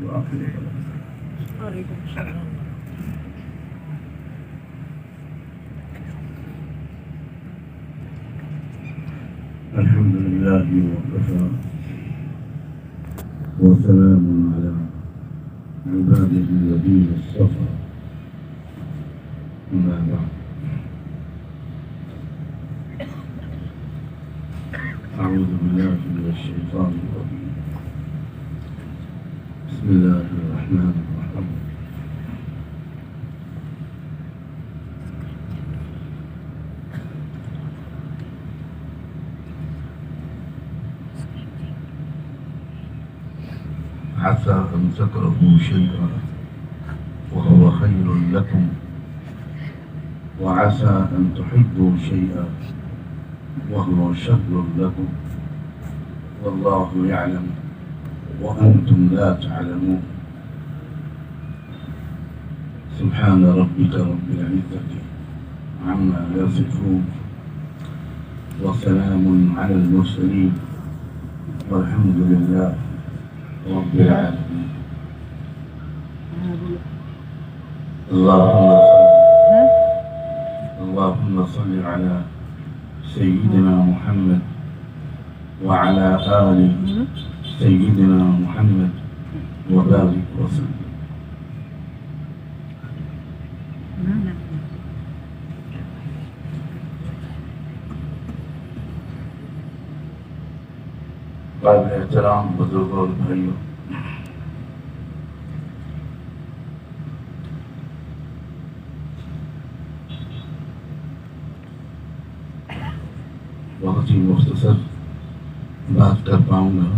وآخر وعلیکم السلام. الحمد لله وكفى وسلام على عباده الذين اصطفى أما بعد أعوذ بالله من الشيطان الرجيم بسم الله الرحمن الرحيم عسى أن تكرهوا شيئا وهو خير لكم وعسى أن تحبوا شيئا وهو شر لكم والله يعلم وأنتم لا تعلمون سبحان ربك رب العزة عما يصفون وسلام على المرسلين والحمد لله رب العالمين. اللهم صل على سيدنا محمد وعلى آل سيدنا محمد وبارك وسلم. قابل احترام بزرگوں اور بھائیوں، بہت ہی مختصر بات کر پاؤں گا.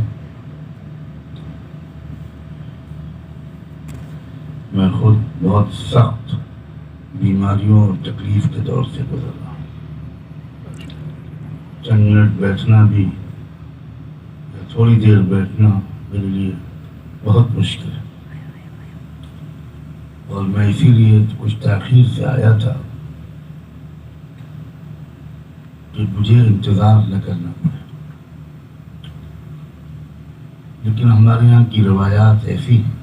میں خود بہت سخت بیماریوں اور تکلیف کے دور سے گزر رہا ہوں. چند منٹ بیٹھنا بھی، تھوڑی دیر بیٹھنا میرے لیے بہت مشکل ہے، اور میں اسی لیے کچھ تاخیر سے آیا تھا کہ مجھے انتظار نہ کرنا پڑے. لیکن ہمارے یہاں کی روایات ایسی ہیں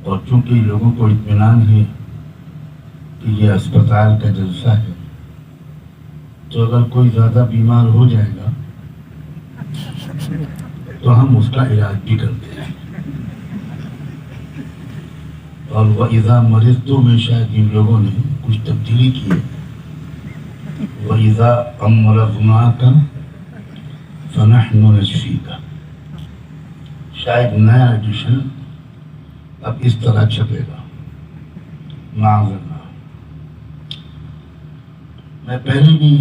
اور چونکہ لوگوں کو اطمینان ہے کہ یہ اسپتال کا جلسہ ہے، تو اگر کوئی زیادہ بیمار ہو جائے گا تو ہم اس کا علاج بھی کرتے ہیں. اور وَإِذَا مَرِضْتُ میں شاید ان لوگوں نے کچھ تبدیلی کی ہے. وَإِذَا أَمْرَضْنَاكَ فَنَحْنُ نَشْفِيكَ. شاید نیا ایڈیشن اب اس طرح چھپے گا. معذرت، میں پہلے بھی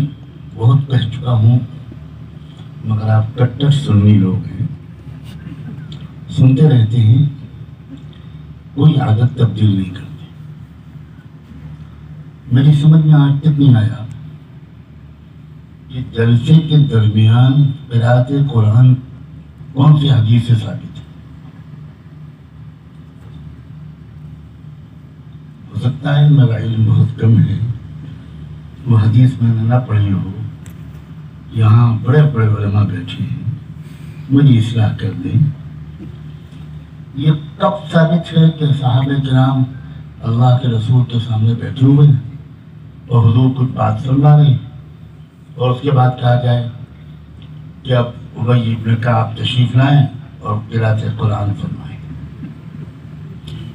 بہت کہہ چکا ہوں، مگر آپ کٹر سنی لوگ ہیں، سنتے رہتے ہیں، کوئی عادت تبدیل نہیں کرتے. میری سمجھ میں آج تک نہیں آیا کہ جلسے کے درمیان قرأت قرآن کون سی حدیث سے ثابت ہے. ہو سکتا ہے میرا علم بہت کم ہے، وہ حدیث میں نے نہ پڑھی ہو. یہاں بڑے بڑے علماء بیٹھے ہیں، مجھے اصلاح کر دیں. یہ کب ثابت ہے کہ صحابہ کرام اللہ کے رسول کے سامنے بیٹھے ہوئے ہیں اور حضور کچھ بات فرما رہے ہیں، اور اس کے بعد کہا جائے کہ اب ابی ابن کعب تشریف لائیں اور قرأت قرآن فرمائیں؟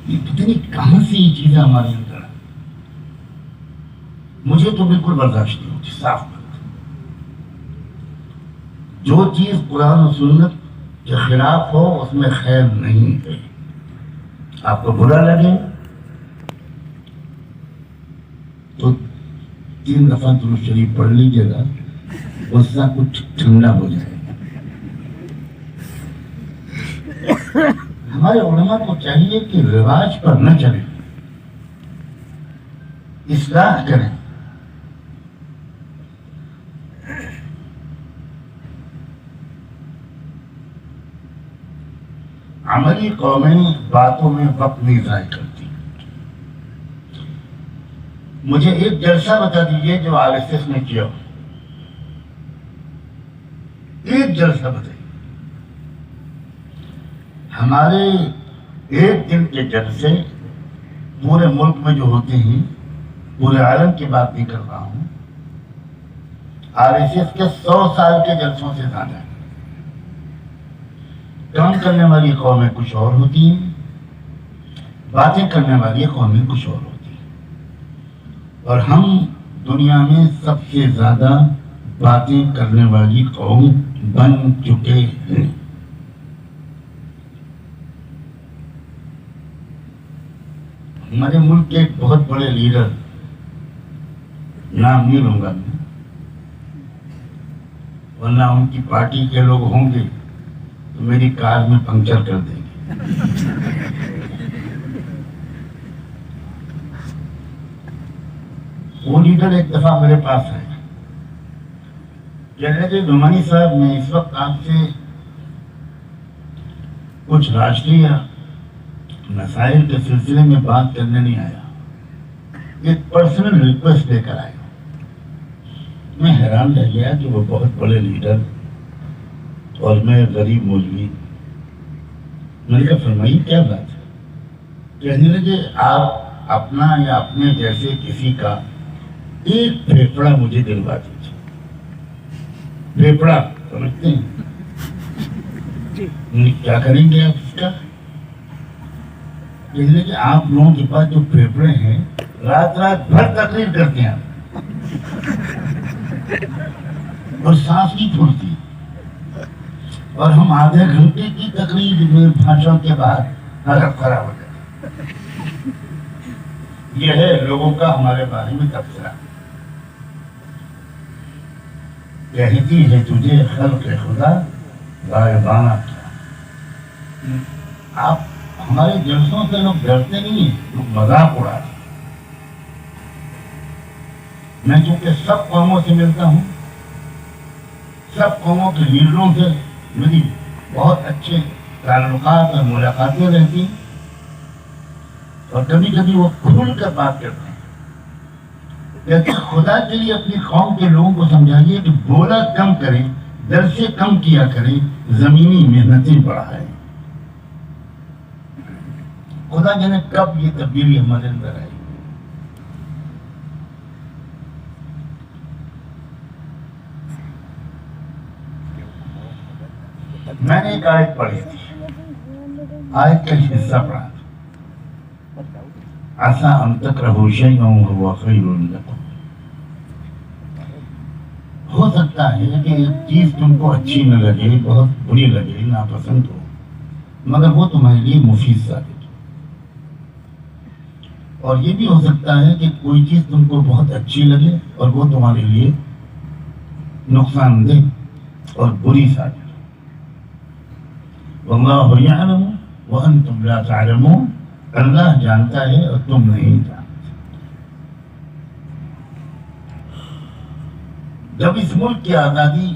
یہ کتنی کہاں سے یہ چیزیں ہمارے اندر ہیں؟ مجھے تو بالکل برداشت نہیں ہوتی. صاف بات، جو چیز قرآن و سنت کے خلاف ہو اس میں خیر نہیں ہے. آپ کو برا لگے تو 3 دفعہ درود شریف پڑھ لیجیے گا، غصہ کچھ ٹھنڈا ہو جائے گا. ہمارے علماء کو چاہیے کہ رواج پر نہ چلیں، اصلاح کریں. عملی قومیں باتوں میں وقت نہیں ضائع کرتی. مجھے ایک جلسہ بتا دیجئے جو RSS نے کیا ہو. ایک جلسہ بتائیے. ہمارے ایک دن کے جلسے پورے ملک میں جو ہوتے ہیں، پورے عالم کی بات نہیں کر رہا ہوں، RSS کے 100 سال کے جلسوں سے زیادہ ہے. کام کرنے والی قومیں کچھ اور ہوتی ہیں، باتیں کرنے والی قومیں کچھ اور ہوتی ہیں، اور ہم دنیا میں سب سے زیادہ باتیں کرنے والی قوم بن چکے ہیں. ہمارے ملک کے ایک بہت بڑے لیڈر، نام نہیں لوں گا میں، ورنہ ان کی پارٹی کے لوگ ہوں گے تو میری کار میں پنکچر کر دیں گے. وہ لیڈر ایک دفعہ میرے پاس آئے، کہہ رہے تھے نعمانی صاحب میں اس وقت آپ سے کچھ راشٹریہ مسائل کے سلسلے میں بات کرنے نہیں آیا، ایک پرسنل ریکویسٹ لے کر آیا. میں حیران رہ گیا کہ وہ بہت بڑے لیڈر اور میں غریب مولوی. میں نے کہا فرمائیے کیا بات ہے؟ کہنے لگے آپ اپنا یا اپنے جیسے کسی کا ایک پھیپڑا مجھے دلوا دیجیے. پھیپڑا سمجھتے ہیں؟ کیا کریں گے آپ اس کا؟ کہنے لگے آپ لوگوں کے پاس جو پھیپڑے ہیں رات رات بھر تقریر کرتے ہیں اور سانس نہیں پھولتی، اور ہم آدھے گھنٹے کی تقریر میں بھاشن کے بعد حالت خراب ہو جاتی. یہ ہے لوگوں کا ہمارے بارے میں تبصرہ. کہتی ہے تجھے خلق خدا غائبانہ کیا. آپ ہمارے جلسوں سے لوگ ڈرتے نہیں ہیں، لوگ مذاق اڑاتے. میں چونکہ سب قوموں سے ملتا ہوں، سب قوموں کے لیڈروں سے میری بہت اچھے تعلقات اور ملاقاتیں رہتی ہیں، اور کبھی کبھی وہ کھل کر بات کرتے ہیں. لیکن خدا کے لیے اپنی قوم کے لوگوں کو سمجھائیے کہ بولا کم کریں، درسیں کم کیا کریں، زمینی محنتیں بڑھائیں. خدا جانے کب یہ تبدیلی ہمارے اندر آئی. میں نے ایک آیت پڑھی تھی، آیت کا حصہ پڑھا تھا، عسیٰ ان تکرہوا شیئا وہو خیر لکم. ہو سکتا ہے کہ ایک چیز تم کو اچھی نہ لگے، بہت بری لگے، ناپسند ہو، مگر وہ تمہارے لیے مفید ثابت ہو. اور یہ بھی ہو سکتا ہے کہ کوئی چیز تم کو بہت اچھی لگے اور وہ تمہارے لیے نقصان دہ اور بری ثابت ہو. واللہ یعلم وانتم لا تعلمون. اللہ جانتا ہے اور تم نہیں جانتے. جب اس ملک کی آزادی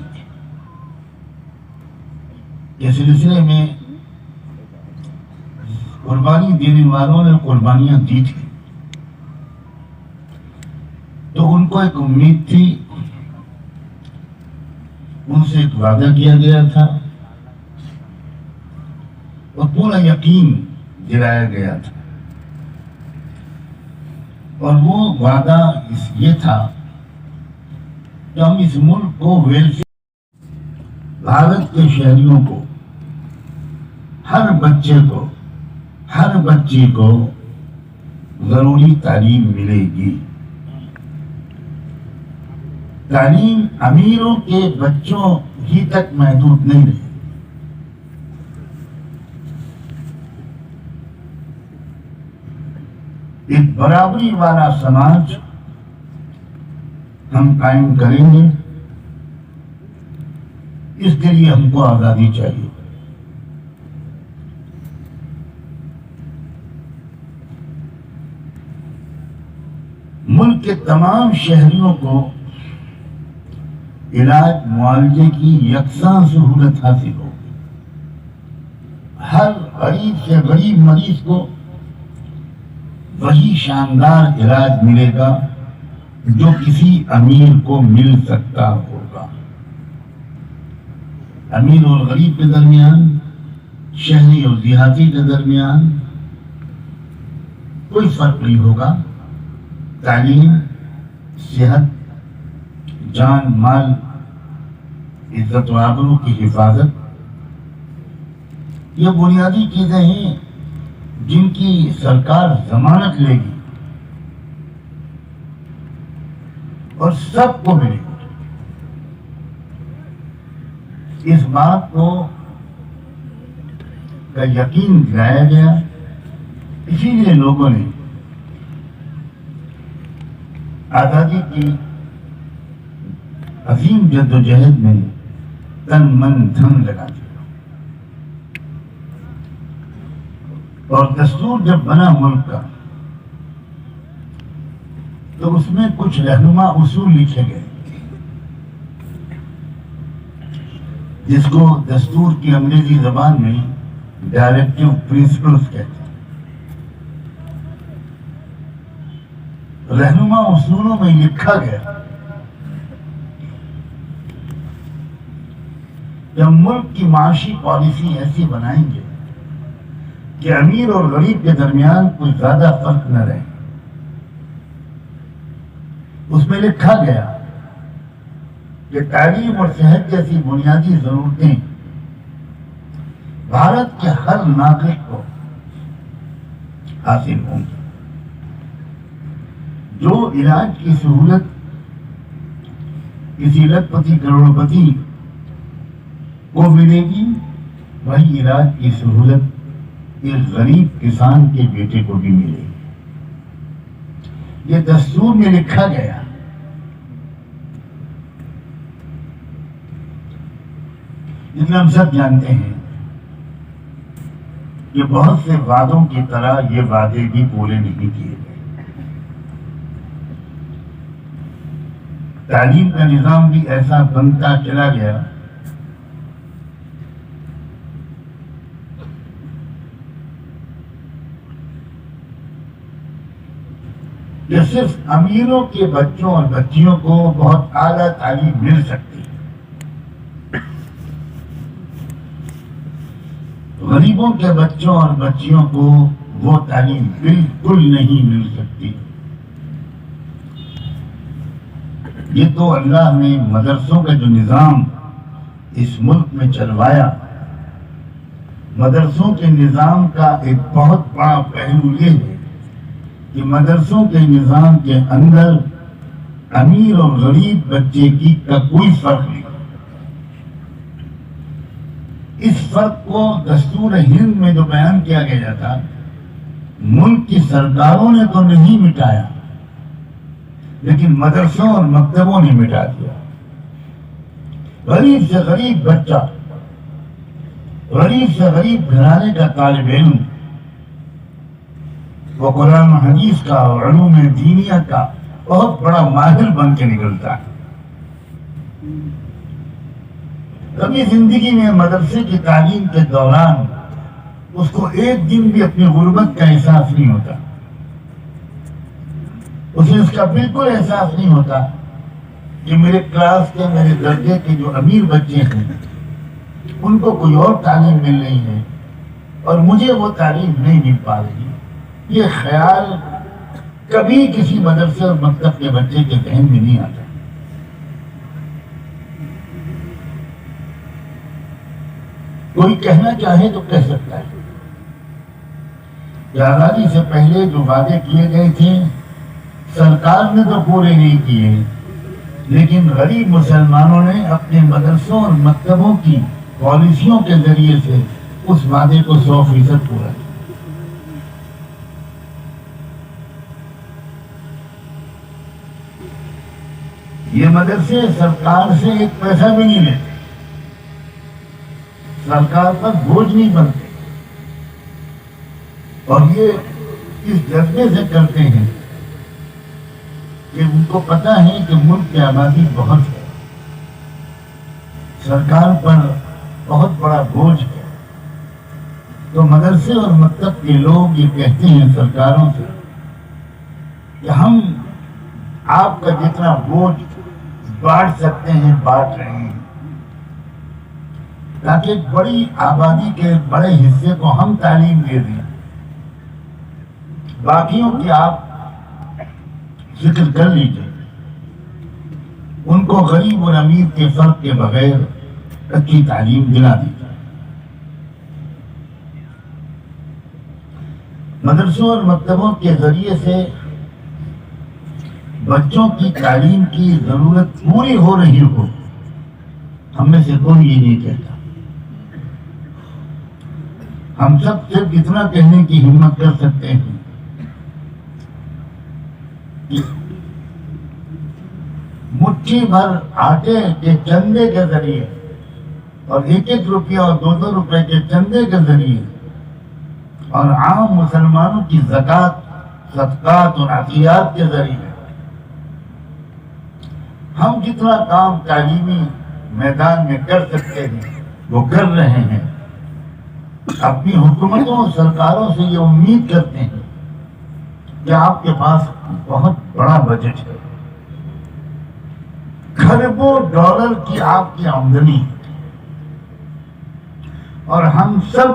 کے سلسلے میں قربانی دینے والوں نے قربانیاں دی تھی تو ان کو ایک امید تھی، ان سے ایک وعدہ کیا گیا تھا اور پورا یقین دلایا گیا تھا. اور وہ وعدہ یہ تھا کہ ہم اس ملک کو بھارت کے شہریوں کو، ہر بچے کو ضروری تعلیم ملے گی. تعلیم امیروں کے بچوں ہی تک محدود نہیں رہی. ایک برابری والا سماج ہم قائم کریں گے. اس کے لیے ہم کو آزادی چاہیے. ملک کے تمام شہریوں کو علاج معالجے کی یکساں سہولت حاصل ہو. ہر غریب سے غریب مریض کو وہی شاندار علاج ملے گا جو کسی امیر کو مل سکتا ہوگا. امیر اور غریب کے درمیان، شہری اور دیہاتی کے درمیان کوئی فرق نہیں ہوگا۔ تعلیم، صحت، جان مال، عزت و آبرو کی حفاظت، یہ بنیادی چیزیں ہیں جن کی سرکار ضمانت لے گی اور سب کو ملے گی۔ اس بات کو کا یقین دلایا گیا، اسی لیے لوگوں نے آزادی کی عظیم جدوجہد میں تن من دھن لگا دیا۔ اور دستور جب بنا ملک کا تو اس میں کچھ رہنما اصول لکھے گئے جس کو دستور کی انگریزی زبان میں ڈائریکٹو پرنسپلز کہتے ہیں۔ رہنما اصولوں میں لکھا گیا کہ ہم ملک کی معاشی پالیسی ایسی بنائیں گے کہ امیر اور غریب کے درمیان کوئی زیادہ فرق نہ رہے۔ اس میں لکھا گیا کہ تعلیم اور صحت جیسی بنیادی ضرورتیں بھارت کے ہر ناگرک کو حاصل ہوں گی۔ جو علاج کی سہولت کسی لکھ پتی کروڑ پتی کو ملے گی، وہی علاج کی سہولت ایک غریب کسان کے بیٹے کو بھی ملے گی۔ یہ دستور میں لکھا گیا۔ لیکن ہم سب جانتے ہیں کہ بہت سے وعدوں کی طرح یہ وعدے بھی پورے نہیں کیے گئے۔ تعلیم کا نظام بھی ایسا بنتا چلا گیا کہ صرف امیروں کے بچوں اور بچیوں کو بہت اعلیٰ تعلیم مل سکتی ہے، غریبوں کے بچوں اور بچیوں کو وہ تعلیم بالکل نہیں مل سکتی۔ یہ تو اللہ نے مدرسوں کا جو نظام اس ملک میں چلوایا، مدرسوں کے نظام کا ایک بہت بڑا پہلو یہ ہے کہ مدرسوں کے نظام کے اندر امیر اور غریب بچے کا کوئی فرق نہیں۔ اس فرق کو دستور ہند میں جو بیان کیا گیا تھا، ملک کی سرکاروں نے تو نہیں مٹایا، لیکن مدرسوں اور مکتبوں نے مٹا دیا۔ غریب سے غریب بچہ، غریب سے غریب گھرانے کا طالب علم، وہ قرآن و حدیث کا اور علوم دینیہ کا بہت بڑا ماہر بن کے نکلتا ہے۔ کبھی زندگی میں مدرسے کی تعلیم کے دوران اس کو ایک دن بھی اپنی غربت کا احساس نہیں ہوتا، اسے اس کا بالکل احساس نہیں ہوتا کہ میرے کلاس کے، میرے درجے کے جو امیر بچے ہیں ان کو کوئی اور تعلیم مل رہی ہے اور مجھے وہ تعلیم نہیں مل پا رہی۔ یہ خیال کبھی کسی مدرسے اور مکتب کے بچے کے ذہن میں نہیں آتا۔ کوئی کہنا چاہے تو کہہ سکتا ہے کہ آزادی سے پہلے جو وعدے کیے گئے تھے سرکار نے تو پورے نہیں کیے، لیکن غریب مسلمانوں نے اپنے مدرسوں اور مکتبوں کی پالیسیوں کے ذریعے سے اس وعدے کو 100% پورا کیا۔ یہ مدرسے سرکار سے ایک پیسہ بھی نہیں لیتے، سرکار پر بوجھ نہیں بنتے، اور یہ اس جذبے سے کرتے ہیں کہ ان کو پتہ ہے کہ ملک کی آبادی بہت ہے، سرکار پر بہت بڑا بوجھ ہے، تو مدرسے اور مکتب کے لوگ یہ کہتے ہیں سرکاروں سے کہ ہم آپ کا جتنا بوجھ بانٹ سکتے ہیں بانٹ رہے ہیں، تاکہ بڑی آبادی کے بڑے حصے کو ہم تعلیم دے دیں. باقیوں کی آپ ذکر کر لیجیے. ان کو غریب اور امیر کے فرق کے بغیر اچھی تعلیم دلا دیجیے. مدرسوں اور مکتبوں کے ذریعے سے بچوں کی تعلیم کی ضرورت پوری ہو رہی ہو، ہم میں سے کوئی یہ نہیں کہتا. ہم سب صرف اتنا کہنے کی ہمت کر سکتے ہیں کہ مٹھی بھر آٹے کے چندے کے ذریعے اور 1-1 روپیہ اور 2-2 روپے کے چندے کے ذریعے اور عام مسلمانوں کی زکوٰۃ، صدقات اور عطیات کے ذریعے ہم جتنا کام تعلیمی میدان میں کر سکتے ہیں وہ کر رہے ہیں. اپنی حکومتوں اور سرکاروں سے یہ امید کرتے ہیں کہ آپ کے پاس بہت بڑا بجٹ ہے، کھربوں ڈالر کی آپ کی آمدنی ہے، اور ہم سب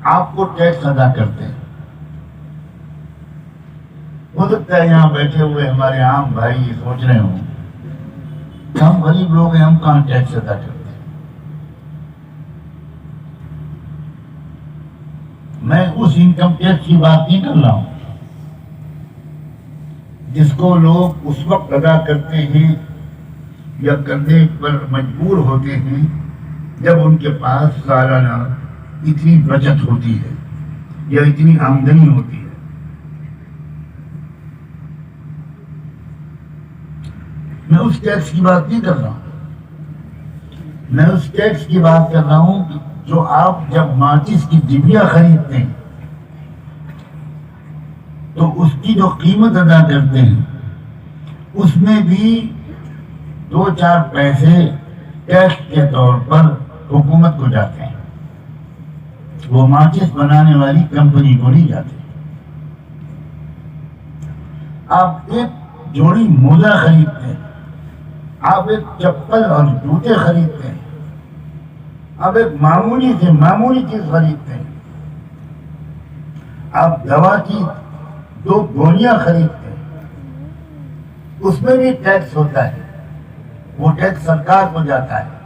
آپ کو ٹیکس ادا کرتے ہیں. ہو سکتا ہے یہاں بیٹھے ہوئے ہمارے عام بھائی یہ سوچ رہے ہوں کہ ہم غریب لوگ ہیں، ہم کہاں ٹیکس ادا کرتے ہیں. میں اس انکم ٹیکس کی بات نہیں کر رہا ہوں جس کو لوگ اس وقت ادا کرتے ہیں یا کرنے پر مجبور ہوتے ہیں جب ان کے پاس سالانہ اتنی بچت ہوتی ہے یا اتنی آمدنی ہوتی ہے. میں اس ٹیکس کی بات نہیں کر رہا ہوں. میں اس ٹیکس کی بات کر رہا ہوں جو آپ جب ماچس کی ڈبیا خریدتے ہیں تو اس کی جو قیمت ادا کرتے ہیں اس میں بھی 2-4 پیسے ٹیکس کے طور پر حکومت کو جاتے ہیں. وہ ماچس بنانے والی کمپنی کو نہیں جاتے. آپ ایک جوڑی موزہ خریدتے ہیں، آپ ایک چپل اور جوتے خریدتے ہیں، آپ ایک معمولی سے معمولی چیز خریدتے ہیں، آپ دوا کی 2 گولیاں خریدتے ہیں، اس میں بھی ٹیکس ہوتا ہے، وہ ٹیکس سرکار کو جاتا ہے.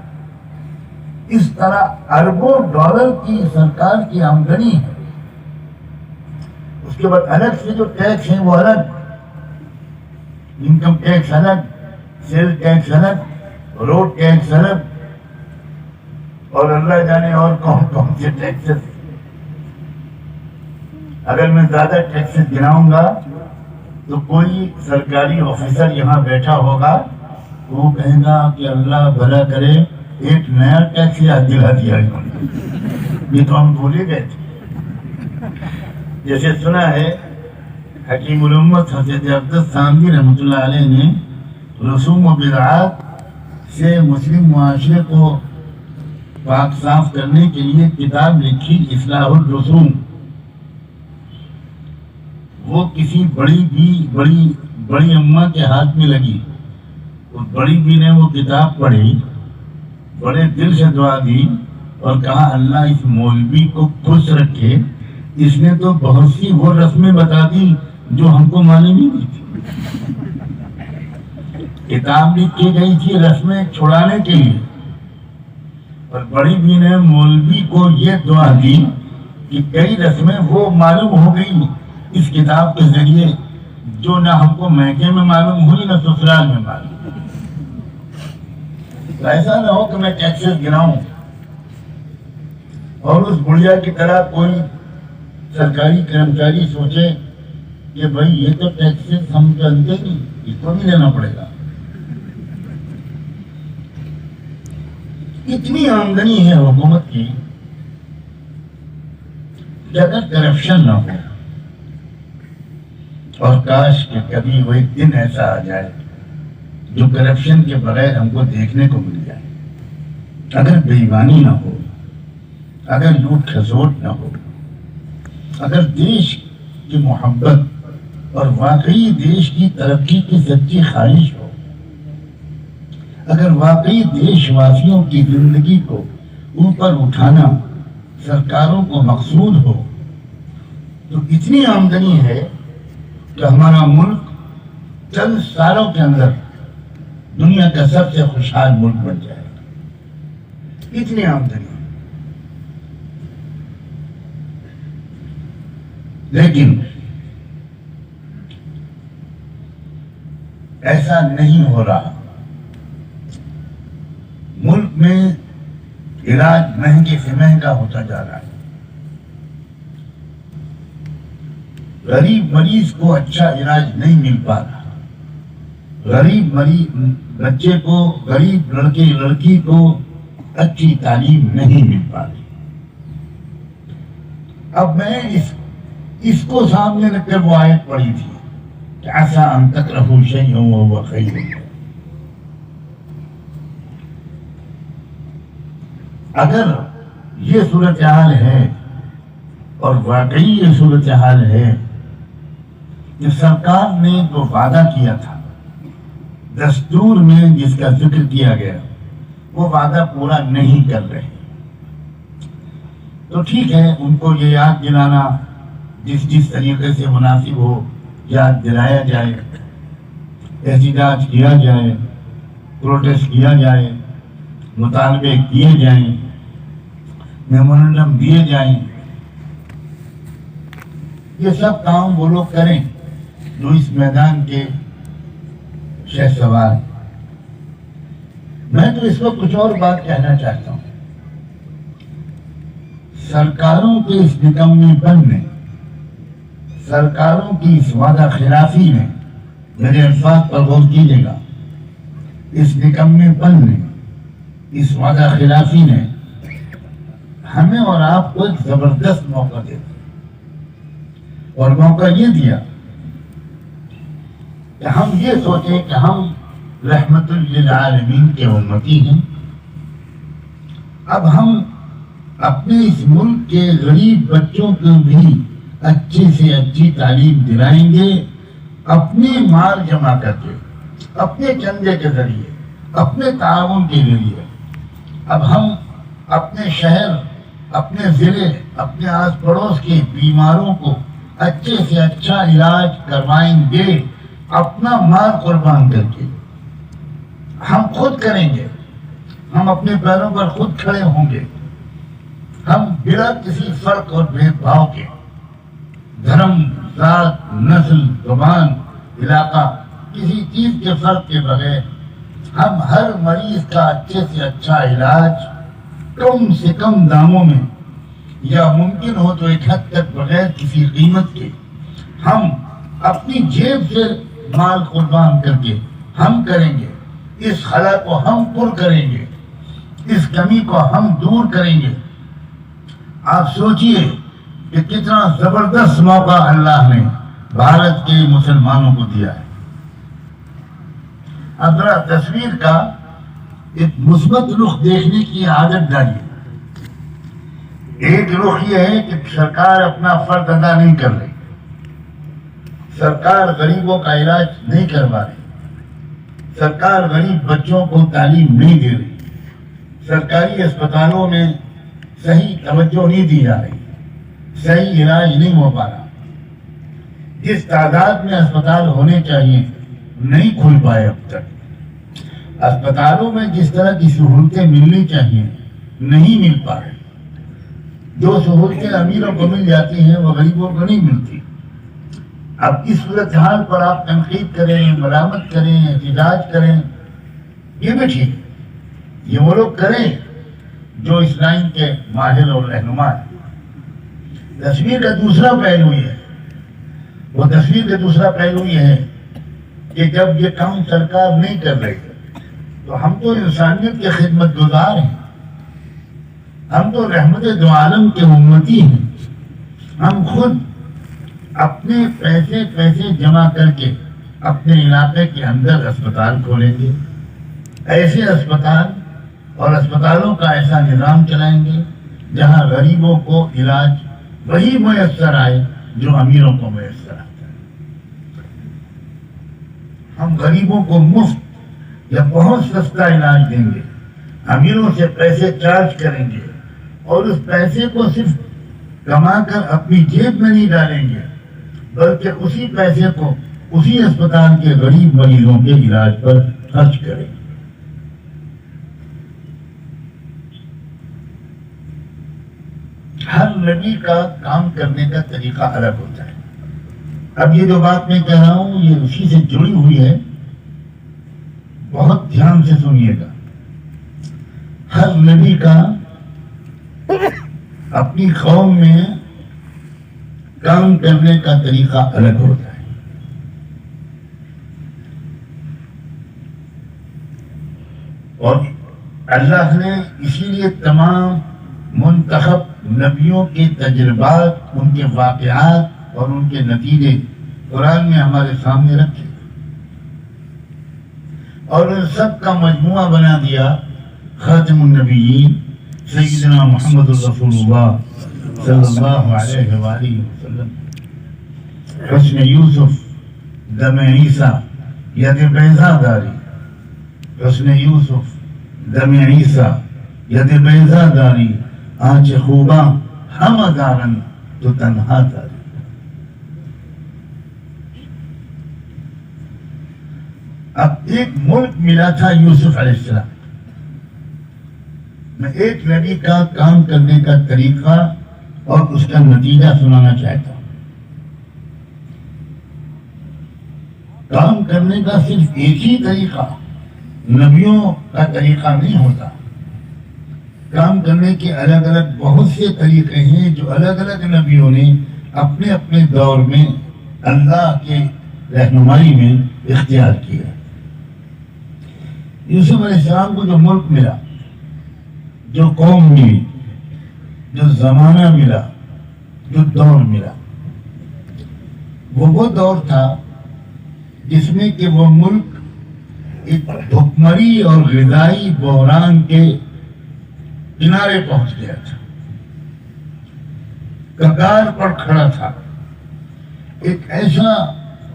اس طرح اربوں ڈالر کی سرکار کی آمدنی ہے. اس کے بعد الگ سے جو ٹیکس ہیں وہ الگ، انکم ٹیکس الگ، سیل ٹیکس الگ، روڈ ٹیکس الگ، اور اللہ جانے اور کون کون سے ٹیکسز. اگر میں زیادہ ٹیکسز گناؤں گا تو کوئی سرکاری آفیسر یہاں بیٹھا ہوگا وہ کہے گا کہ اللہ بھلا کرے ایک نیا ٹیکس یاد دلا دیا. یہ تو ہم بھول ہی گئے تھے. جیسے سنا ہے حکیم الامت حضرت عبداللہ سامدی رحمۃ اللہ علیہ نے رسوم و بدعات سے مسلم معاشرے کو پاک صاف کرنے کے لیے کتاب لکھی اصلاح الرسوم. وہ کسی بڑی اماں کے ہاتھ میں لگی. بڑی بھی نے وہ کتاب پڑھی، بڑے دل سے دعا دی اور کہا اللہ اس مولوی کو خوش رکھے، اس نے تو بہت سی وہ رسمیں بتا دی جو ہم کو معلوم ہی نہیں تھی. کتاب لکھی گئی تھی رسمیں چھڑانے کے لیے، اور بڑی بھی نے مولوی کو یہ دعا دی کہ کئی رسمیں وہ معلوم ہو گئی اس کتاب کے ذریعے جو نہ ہم کو میکے میں معلوم ہوئی نہ سسرال میں معلوم. ایسا نہ ہو کہ میں ٹیکسز گناؤں اور اس بڑھیا کی طرح کوئی سرکاری کرمچاری سوچے کہ بھائی یہ تو ٹیکسز ہم جانتے نہیں، اس کو بھی لینا پڑے گا. اتنی آمدنی ہے حکومت کی کہ اگر کرپشن نہ ہو، اور کاش کہ کبھی وہ ایک دن ایسا آ جائے جو کرپشن کے بغیر ہم کو دیکھنے کو مل جائے، اگر بے ایمانی نہ ہو، اگر لوٹ کھسوٹ نہ ہو، اگر دیش کی محبت اور واقعی دیش کی ترقی کی سچی خواہش ہو، اگر واقعی دیش واسیوں کی زندگی کو اوپر اٹھانا سرکاروں کو مقصود ہو تو اتنی آمدنی ہے کہ ہمارا ملک چند سالوں کے اندر دنیا کا سب سے خوشحال ملک بن جائے گا. اتنی آمدنی. لیکن ایسا نہیں ہو رہا. ملک میں علاج مہنگے سے مہنگا ہوتا جا رہا ہے. غریب مریض کو اچھا علاج نہیں مل پا رہا. غریب بچے کو، غریب لڑکے لڑکی کو اچھی تعلیم نہیں مل پا رہی. اب میں اس کو سامنے رکھ کر وہ آیت پڑھی تھی کہ عسیٰ ان تکرہوا شیئا وہو خیر لکم. اگر یہ صورتحال ہے اور واقعی یہ صورتحال ہے کہ سرکار نے جو وعدہ کیا تھا، دستور میں جس کا ذکر کیا گیا، وہ وعدہ پورا نہیں کر رہے، تو ٹھیک ہے، ان کو یہ یاد دلانا جس طریقے سے مناسب ہو یاد دلایا جائے، احتجاج کیا جائے، پروٹیسٹ کیا جائے، مطالبے کیے جائیں، میمورنڈم دیے جائیں. یہ سب کام وہ لوگ کریں جو اس میدان کے شہ سوار. میں تو اس وقت کچھ اور بات کہنا چاہتا ہوں. سرکاروں کے اس نکمے پن نے، سرکاروں کی اس وعدہ خلافی نے، میرے الفاظ پر غور کیجیے گا، اس نکمے پن نے، اس وعدہ خلافی نے ہمیں اور آپ کو ایک زبردست موقع دیا. اور موقع یہ دیا کہ ہم یہ سوچیں کہ ہم رحمت للعالمین کے امتی ہیں. اب ہم اپنے اس ملک کے غریب بچوں کو بھی اچھی سے اچھی تعلیم دلائیں گے، اپنے مال جمع کر کے، اپنے چندے کے ذریعے، اپنے تعاون کے ذریعے. اب ہم اپنے شہر، اپنے ضلع، اپنے آس پڑوس کے بیماروں کو اچھے سے اچھا علاج کروائیں گے، اپنا مال قربان کر کے. ہم خود کریں گے، ہم اپنے پیروں پر خود کھڑے ہوں گے. ہم بلا کسی فرق اور بھید بھاؤ کے، دھرم، ذات، نسل، زبان، علاقہ، کسی چیز کے فرق کے بغیر ہم ہر مریض کا اچھے سے اچھا علاج کم سے کم داموں میں، یا ممکن ہو تو ایک حد تک بغیر کسی قیمت کے، ہم اپنی جیب سے مال قربان کر کے ہم کریں گے. اس خلا کو ہم پر کریں گے، اس کمی کو ہم دور کریں گے. آپ سوچئے کہ کتنا زبردست موقع اللہ نے بھارت کے مسلمانوں کو دیا ہے. اب ذرا تصویر کا ایک مثبت رخ دیکھنے کی عادت ڈالیے. ایک رخ یہ ہے کہ سرکار اپنا فرض ادا نہیں کر رہی، سرکار غریبوں کا علاج نہیں کروا رہی، سرکار غریب بچوں کو تعلیم نہیں دے رہی، سرکاری اسپتالوں میں صحیح توجہ نہیں دی جا رہی، صحیح علاج نہیں ہو پا رہا. جس تعداد میں اسپتال ہونے چاہیے نہیں کھل پائے اب تک. اسپتالوں میں جس طرح کی سہولتیں ملنی چاہیے نہیں مل پا رہی. جو سہولتیں امیروں کو مل جاتی ہیں وہ غریبوں کو نہیں ملتی. اب اس صورتحال پر آپ تنقید کریں، ملامت کریں، احتجاج کریں، یہ بھی ٹھیک ہے. یہ وہ لوگ کریں جو اس لائن کے ماہر اور رہنما ہیں. تصویر کا دوسرا پہلو یہ ہے، وہ تصویر کا دوسرا پہلو یہ ہے کہ جب یہ کام سرکار نہیں کر رہی تو ہم تو انسانیت کے خدمت گزار ہیں، ہم تو رحمت دو عالم کے امتی ہیں. ہم خود اپنے پیسے جمع کر کے اپنے علاقے کے اندر اسپتال کھولیں گے، ایسے اسپتال اور اسپتالوں کا ایسا نظام چلائیں گے جہاں غریبوں کو علاج وہی میسر آئے جو امیروں کو میسر آتا ہے. ہم غریبوں کو مفت یا بہت سستا علاج دیں گے، امیروں سے پیسے چارج کریں گے اور اس پیسے کو صرف کما کر اپنی جیب میں نہیں ڈالیں گے بلکہ اسی پیسے کو اسی اسپتال کے غریب مریضوں کے علاج پر خرچ کریں گے۔ ہر نبی کا کام کرنے کا طریقہ الگ ہوتا ہے۔ اب یہ جو بات میں کہہ رہا ہوں یہ اسی سے جڑی ہوئی ہے، بہت دھیان سے سنیے گا۔ ہر نبی کا اپنی قوم میں کام کرنے کا طریقہ الگ ہوتا ہے۔ اور اللہ نے اسی لیے تمام منتخب نبیوں کے تجربات، ان کے واقعات اور ان کے نتیجے قرآن میں ہمارے سامنے رکھے اور ان سب کا مجموعہ بنا دیا خاتم النبیین سیدنا محمد رسول اللہ صلی اللہ علیہ وآلہ وسلم۔ حسن یوسف دم عیسیٰ ید بیضا داری، حسن یوسف دم عیسیٰ ید بیضا داری، آنچ خوباں ہم دارن تو تنہا داری۔ اب ایک ملک ملا تھا یوسف علیہ السلام۔ میں ایک نبی کا کام کرنے کا طریقہ اور اس کا نتیجہ سنانا چاہتا ہوں۔ کام کرنے کا صرف ایک ہی طریقہ نبیوں کا طریقہ نہیں ہوتا، کام کرنے کے الگ الگ بہت سے طریقے ہیں جو الگ الگ نبیوں نے اپنے اپنے دور میں اللہ کے رہنمائی میں اختیار کیا۔ یوسف علیہ السلام کو جو ملک ملا، جو قوم ملی، جو زمانہ ملا، جو دور ملا، وہ دور تھا جس میں کہ وہ ملک ایک بھکمری اور غذائی بحران کے کنارے پہنچ گیا تھا، کگار پر کھڑا تھا۔ ایک ایسا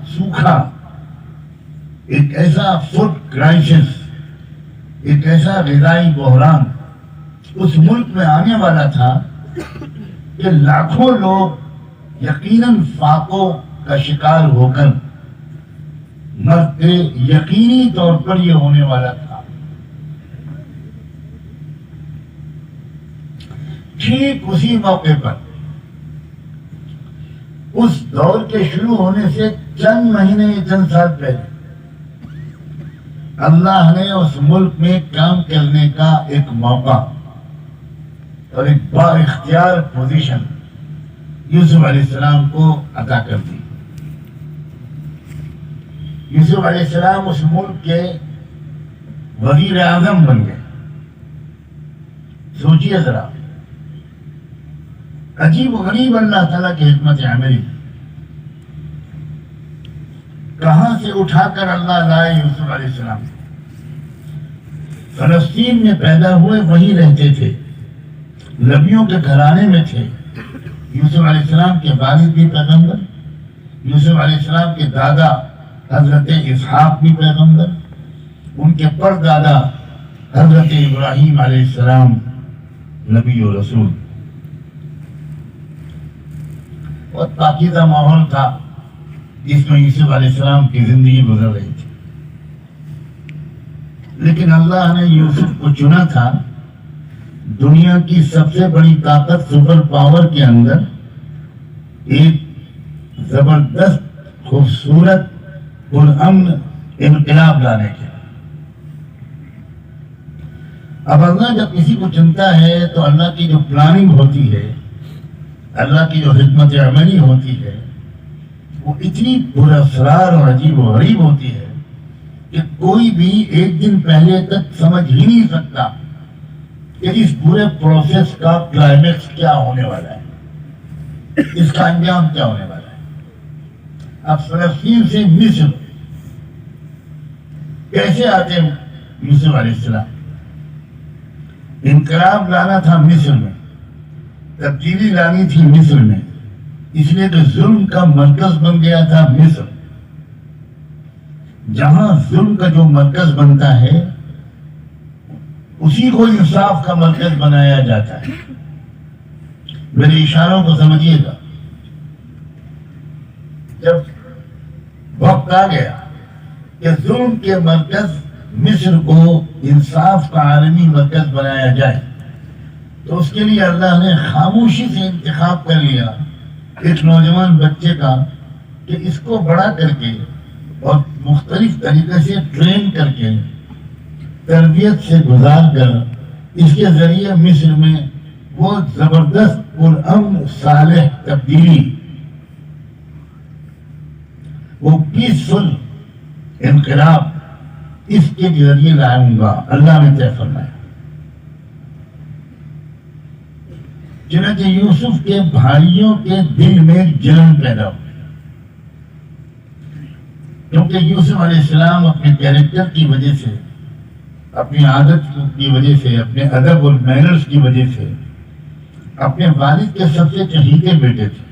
سوکھا، ایک ایسا فوڈ کرائسس، ایک ایسا غذائی بحران اس ملک میں آنے والا تھا کہ لاکھوں لوگ یقیناً فاقوں کا شکار ہو کر مرتے، یقینی طور پر یہ ہونے والا تھا۔ ٹھیک اسی موقع پر اس دور کے شروع ہونے سے چند مہینے چند سال پہلے اللہ نے اس ملک میں کام کرنے کا ایک موقع اور ایک با اختیار پوزیشن یوسف علیہ السلام کو عطا کر دی۔ یوسف علیہ السلام اس ملک کے وزیر اعظم بن گئے۔ سوچئے ذرا، عجیب و غریب اللہ تعالیٰ کی حکمت عملی، کہاں سے اٹھا کر اللہ لائے یوسف علیہ السلام؟ فلسطین میں پیدا ہوئے، وہیں رہتے تھے، نبیوں کے گھرانے میں تھے۔ یوسف علیہ السلام کے والد بھی پیغمبر، یوسف علیہ السلام کے دادا حضرت اسحاق بھی پیغمبر، ان کے پردادا حضرت ابراہیم علیہ السلام نبی و رسول۔ اور پاکیزہ ماحول تھا جس میں یوسف علیہ السلام کی زندگی گزر رہی تھی، لیکن اللہ نے یوسف کو چنا تھا دنیا کی سب سے بڑی طاقت سپر پاور کے اندر ایک زبردست خوبصورت پرامن انقلاب لانے کے۔ اب اللہ جب کسی کو چنتا ہے تو اللہ کی جو پلاننگ ہوتی ہے، اللہ کی جو حکمت عملی ہوتی ہے، وہ اتنی پراسرار اور عجیب و غریب ہوتی ہے کہ کوئی بھی ایک دن پہلے تک سمجھ ہی نہیں سکتا کہ اس پورے پروسیس کا کلائمیکس کیا ہونے والا ہے، اس کا انجام کیا ہونے والا ہے۔ اب فلسطین سے مصر کیسے آتے ہیں یوسف علیہ السلام؟ انقلاب لانا تھا مصر میں، تبدیلی لانی تھی مصر میں، اس لیے کہ ظلم کا مرکز بن گیا تھا مصر۔ جہاں ظلم کا جو مرکز بنتا ہے اسی کو انصاف کا مرکز بنایا جاتا ہے. میرے اشاروں کو سمجھیے گا. جب وقت آ گیا کہ ظلم کے مرکز مصر کو انصاف کا عالمی مرکز بنایا جائے تو اس کے لیے اللہ نے خاموشی سے انتخاب کر لیا ایک نوجوان بچے کا کہ اس کو بڑا کر کے اور مختلف طریقے سے ٹرین کر کے تربیت سے گزار کر اس کے ذریعے مصر میں وہ زبردست پرامن صالح تبدیلی، وہ پیسفل انقلاب اس کے ذریعے لاؤں گا، اللہ نے طے فرمایا. چنانچہ یوسف کے بھائیوں کے دل میں جلن پیدا ہوئی، کیونکہ یوسف علیہ السلام اپنے کیریکٹر کی وجہ سے، اپنی عادت کی وجہ سے، اپنے ادب اور مینرز کی وجہ سے اپنے والد کے سب سے چہیتے بیٹے تھے.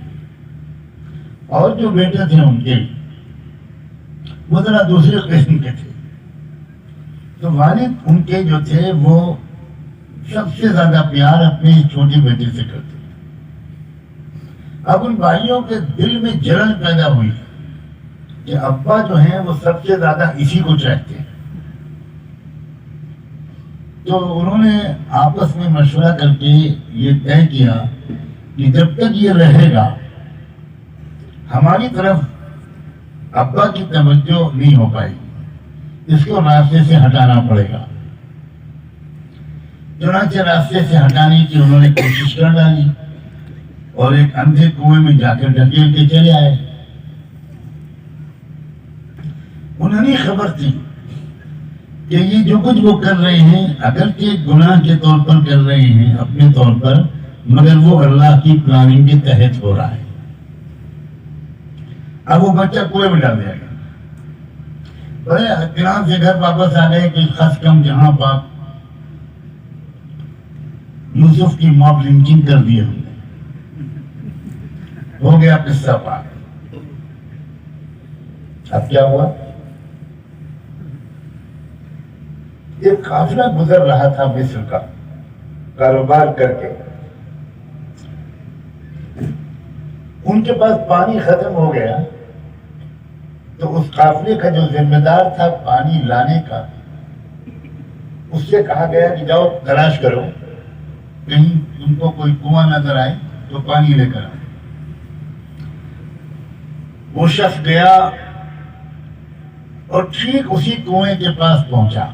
اور جو بیٹے تھے ان کے وہ ذرا دوسرے قسم کے تھے. تو والد ان کے جو تھے وہ سب سے زیادہ پیار اپنے چھوٹے بیٹے سے کرتے. اب ان بھائیوں کے دل میں جلن پیدا ہوئی کہ ابا جو ہیں وہ سب سے زیادہ اسی کو چاہتے ہیں. تو انہوں نے آپس میں مشورہ کر کے یہ طے کیا کہ جب تک یہ رہے گا ہماری طرف ابا کی توجہ نہیں ہو پائے گی، اس کو راستے سے ہٹانا پڑے گا. چنانچہ راستے سے ہٹانے کی انہوں نے کوشش کر ڈالی اور ایک اندھے کنویں میں جا کر ڈھکیل کے چلے آئے. انہیں نہیں خبر تھی کہ یہ جو کچھ وہ کر رہے ہیں اگرچہ گناہ کے طور پر کر رہے ہیں اپنے طور پر، مگر وہ اللہ کی پلاننگ کے تحت ہو رہا ہے. اب وہ بچہ کنویں میں ڈال دیا گیا. بڑے اطمینان سے گھر واپس آ گئے کہ خس کم جہاں پاک یوسف کی موب لنچنگ کر دی ہم نے، ہو گیا قصہ پاک. اب کیا ہوا؟ ایک قافلہ گزر رہا تھا مصر کا کاروبار کر کے. ان کے پاس پانی ختم ہو گیا تو اس قافلے کا جو ذمہ دار تھا پانی لانے کا، اس سے کہا گیا کہ جاؤ تلاش کرو، کہیں تم کو کوئی کنواں نظر آئے تو پانی لے کر آؤ. وہ شخص گیا اور ٹھیک اسی کنویں کے پاس پہنچا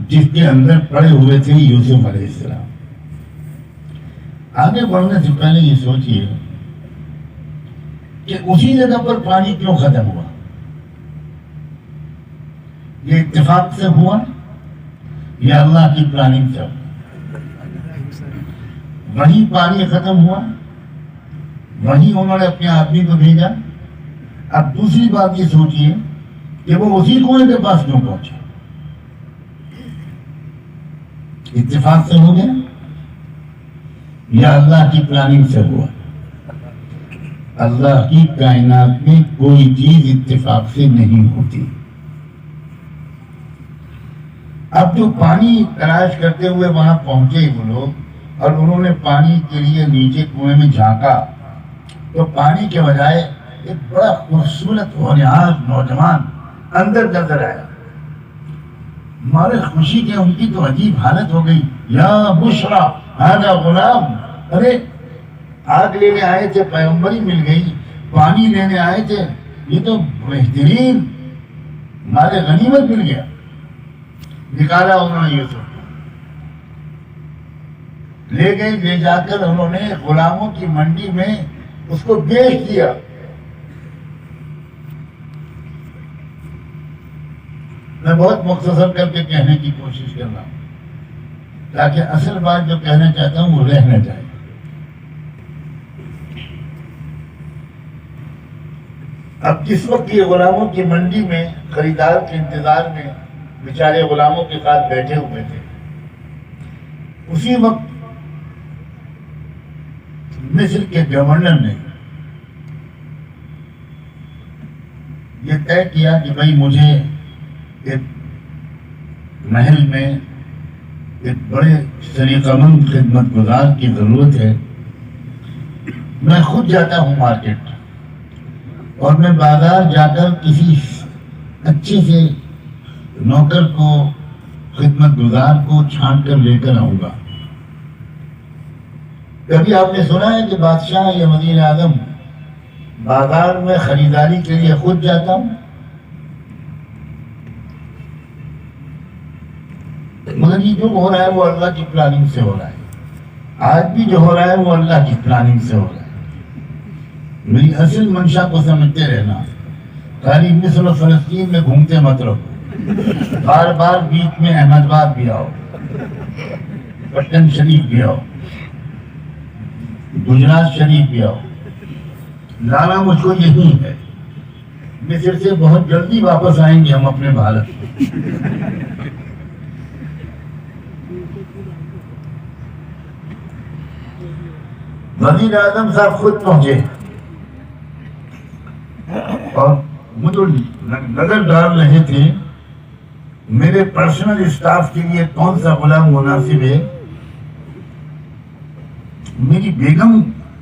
جس کے اندر پڑے ہوئے تھے یوسف علیہ السلام. آگے بڑھنے سے پہلے یہ سوچئے کہ اسی جگہ پر پانی کیوں ختم ہوا؟ یہ اتفاق سے ہوا یا اللہ کی پلاننگ سے ہوا؟ وہیں پانی ختم ہوا، وہیں انہوں نے اپنے آدمی کو بھیجا. اب دوسری بات یہ سوچئے کہ وہ اسی کنویں کے پاس کیوں پہنچا؟ اتفاق سے ہو گیا یا اللہ کی پلاننگ سے ہوا؟ اللہ کی کائنات میں کوئی چیز اتفاق سے نہیں ہوتی. اب جو پانی تلاش کرتے ہوئے وہاں پہنچے وہ لوگ اور انہوں نے پانی کے لیے نیچے کنویں میں جھانکا تو پانی کے بجائے ایک بڑا خوبصورت ہونہار نوجوان اندر نظر آیا. مارے خوشی کے ان کی تو عجیب حالت ہو گئی. یا بشرا ھذا غلام، ارے آگ لینے آئے تھے پیغمبری مل گئی، پانی لینے آئے تھے، یہ تو بہترین مارے غنیمت مل گیا. نکالا انہوں نے یوسف کو، لے گئے، لے جا کر انہوں نے غلاموں کی منڈی میں اس کو بیچ دیا. میں بہت مختصر کر کے کہنے کی کوشش کر رہا ہوں تاکہ اصل بات جو کہنا چاہتا ہوں وہ رہ نہ جائے. اب جس وقت یہ غلاموں کی منڈی میں خریدار کے انتظار میں بیچارے غلاموں کے ساتھ بیٹھے ہوئے تھے، اسی وقت مصر کے گورنر نے یہ طے کیا کہ بھائی مجھے ایک محل میں ایک بڑے طریقہ مند خدمت گزار کی ضرورت ہے. میں خود جاتا ہوں مارکیٹ اور میں بازار جا کر کسی اچھے سے نوکر کو خدمت گزار کو چھانٹ کر لے کر آؤں گا. کبھی آپ نے سنا ہے کہ بادشاہ یا وزیر اعظم بازار میں خریداری کے لیے خود جاتا ہوں؟ مگر یہ جو ہو رہا ہے وہ اللہ کی پلاننگ سے ہو رہا ہے. آج بھی جو ہو رہا ہے وہ اللہ کی پلاننگ سے ہو رہا ہے. میری اصل منشا کو سمجھتے رہنا. خالی مصر و فلسطین میں گھومتے مت رہو. بار بار بیچ میں احمد آباد بھی آؤ, پٹن شریف بھی آؤ, گجرات شریف بھی آؤ. لانا مجھ کو یہی ہے. مصر سے بہت جلدی واپس آئیں گے ہم اپنے بھارت میں. وزیر اعظم صاحب خود پہنچے اور مجھے نظر ڈال رہے تھے میرے پرسنل اسٹاف کے لیے کون سا غلام مناسب ہے, میری بیگم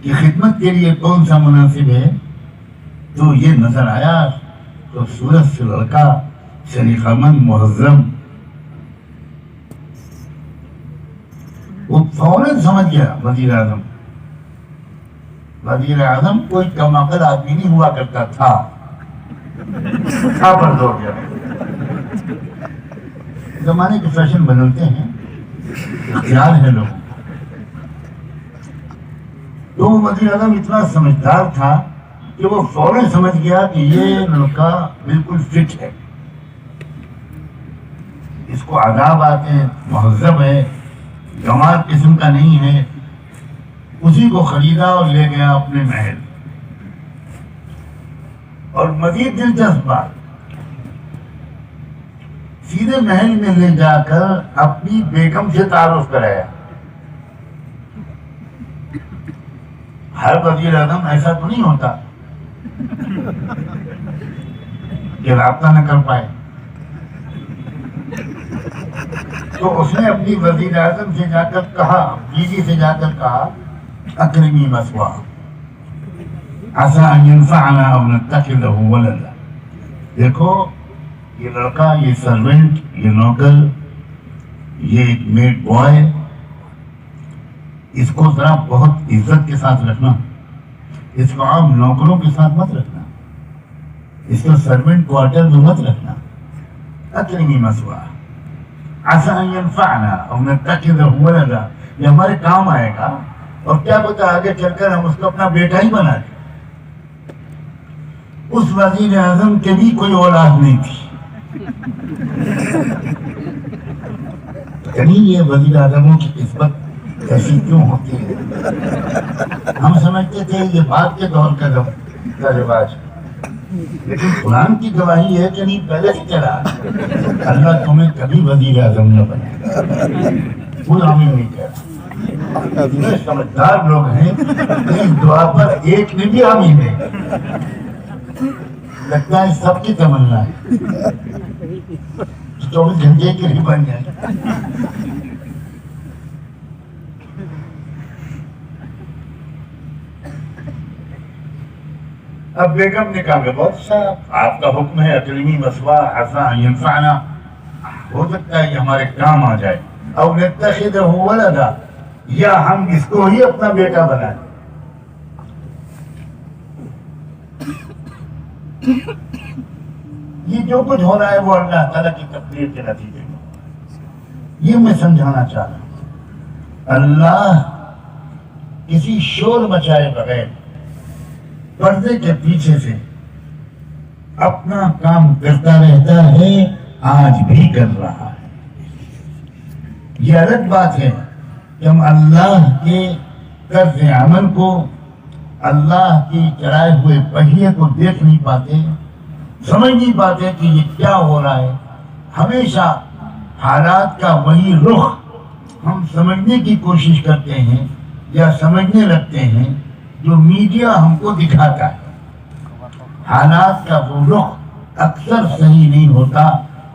کی خدمت کے لیے کون سا مناسب ہے. تو یہ نظر آیا تو سورت سے لڑکا سلیقہ مند مہذب, وہ فوراً سمجھ گیا. وزیر اعظم کوئی کم عقل آدمی نہیں ہوا کرتا تھا پر زور دیا. زمانے کے فیشن بدلتے ہیں, اختیار ہے لوگ. تو وزیر اعظم اتنا سمجھدار تھا کہ وہ فوراً سمجھ گیا کہ یہ لڑکا بالکل فٹ ہے, اس کو آداب آتے ہیں, مہذب ہے, گنوار قسم کا نہیں ہے. اسی کو خریدا اور لے گیا اپنے محل. اور مزید دلچسپ بات, سیدھے محل میں لے جا کر اپنی بیگم سے تعارف کرایا. ہر وزیر اعظم ایسا تو نہیں ہوتا کہ رابطہ نہ کر پائے. تو اس نے اپنی وزیر اعظم سے جا کر کہا, بیوی سے جا کر کہا, اکرمی مثواہ عسى ان ينفعنا او نتخذه ولدا. دیکھو یہ لڑکا, یہ سرونٹ, یہ نوکر, یہ میڈ بوائے, اس کو ذرا بہت عزت کے ساتھ رکھنا. اس کو عام نوکروں کے ساتھ مت رکھنا, اس کو سرونٹ کوارٹر میں مت رکھنا. اکرمی مثواہ عسى ان ينفعنا او نتخذه ولدا, یہ ہمارے کام آئے گا اور کیا پتا آگے چل کر ہم اس کو اپنا بیٹا ہی بنا دیں. اس وزیر اعظم کے بھی کوئی اولاد نہیں تھی. یہ وزیر اعظموں کی قسمت ایسی کیوں ہوتی ہے؟ ہم سمجھتے تھے یہ بعد کے دور کا رواج, لیکن قرآن کی گواہی ہے کہ نہیں پہلے سے چلا. اللہ تمہیں کبھی وزیر اعظم نہ بنے. کوئی آمین نہیں کہہ رہا. اتنے سمجھدار لوگ ہیں اس دعا پر ایک نے بھی آمین نہیں. لگتا ہے سب کی تمنا ہے 24 گھنٹے کے لیے بن جائے. اب بیگم نے کہا کہ بہت اچھا, آپ کا حکم ہے, اکرمی مثواہ عسى ان ينفعنا, ہو سکتا ہے یہ ہمارے کام آ جائے. او نتخذه ولدا, یا ہم اس کو ہی اپنا بیٹا بنائیں. یہ جو کچھ ہو رہا ہے وہ اللہ تعالیٰ کی تقدیر کے نتیجے میں. یہ میں سمجھانا چاہ رہا ہوں, اللہ کسی شور مچائے بغیر پردے کے پیچھے سے اپنا کام کرتا رہتا ہے, آج بھی کر رہا ہے. یہ الگ بات ہے کہ ہم اللہ کے طرز عمل کو, اللہ کی چلائے ہوئے پہیے کو دیکھ نہیں پاتے, سمجھ نہیں پاتے کہ یہ کیا ہو رہا ہے. ہمیشہ حالات کا وہی رخ ہم سمجھنے کی کوشش کرتے ہیں یا سمجھنے لگتے ہیں جو میڈیا ہم کو دکھاتا ہے. حالات کا وہ رخ اکثر صحیح نہیں ہوتا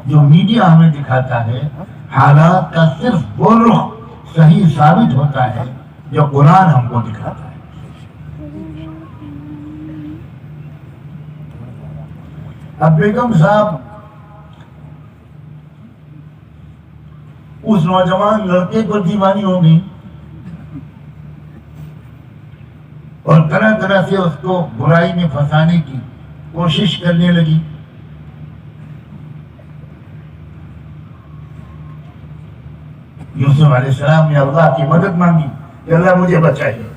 جو میڈیا ہمیں دکھاتا ہے. حالات کا صرف وہ رخ صحیح ثابت ہوتا ہے جو قرآن ہم کو دکھاتا ہے۔ اب بیگم صاحب اس نوجوان لڑکے پر دیوانی ہو گئی اور طرح طرح سے اس کو برائی میں پھنسانے کی کوشش کرنے لگی۔ یوسف علیہ السلام نے اللہ کی مدد مانگی کہ اللہ مجھے بچائیے،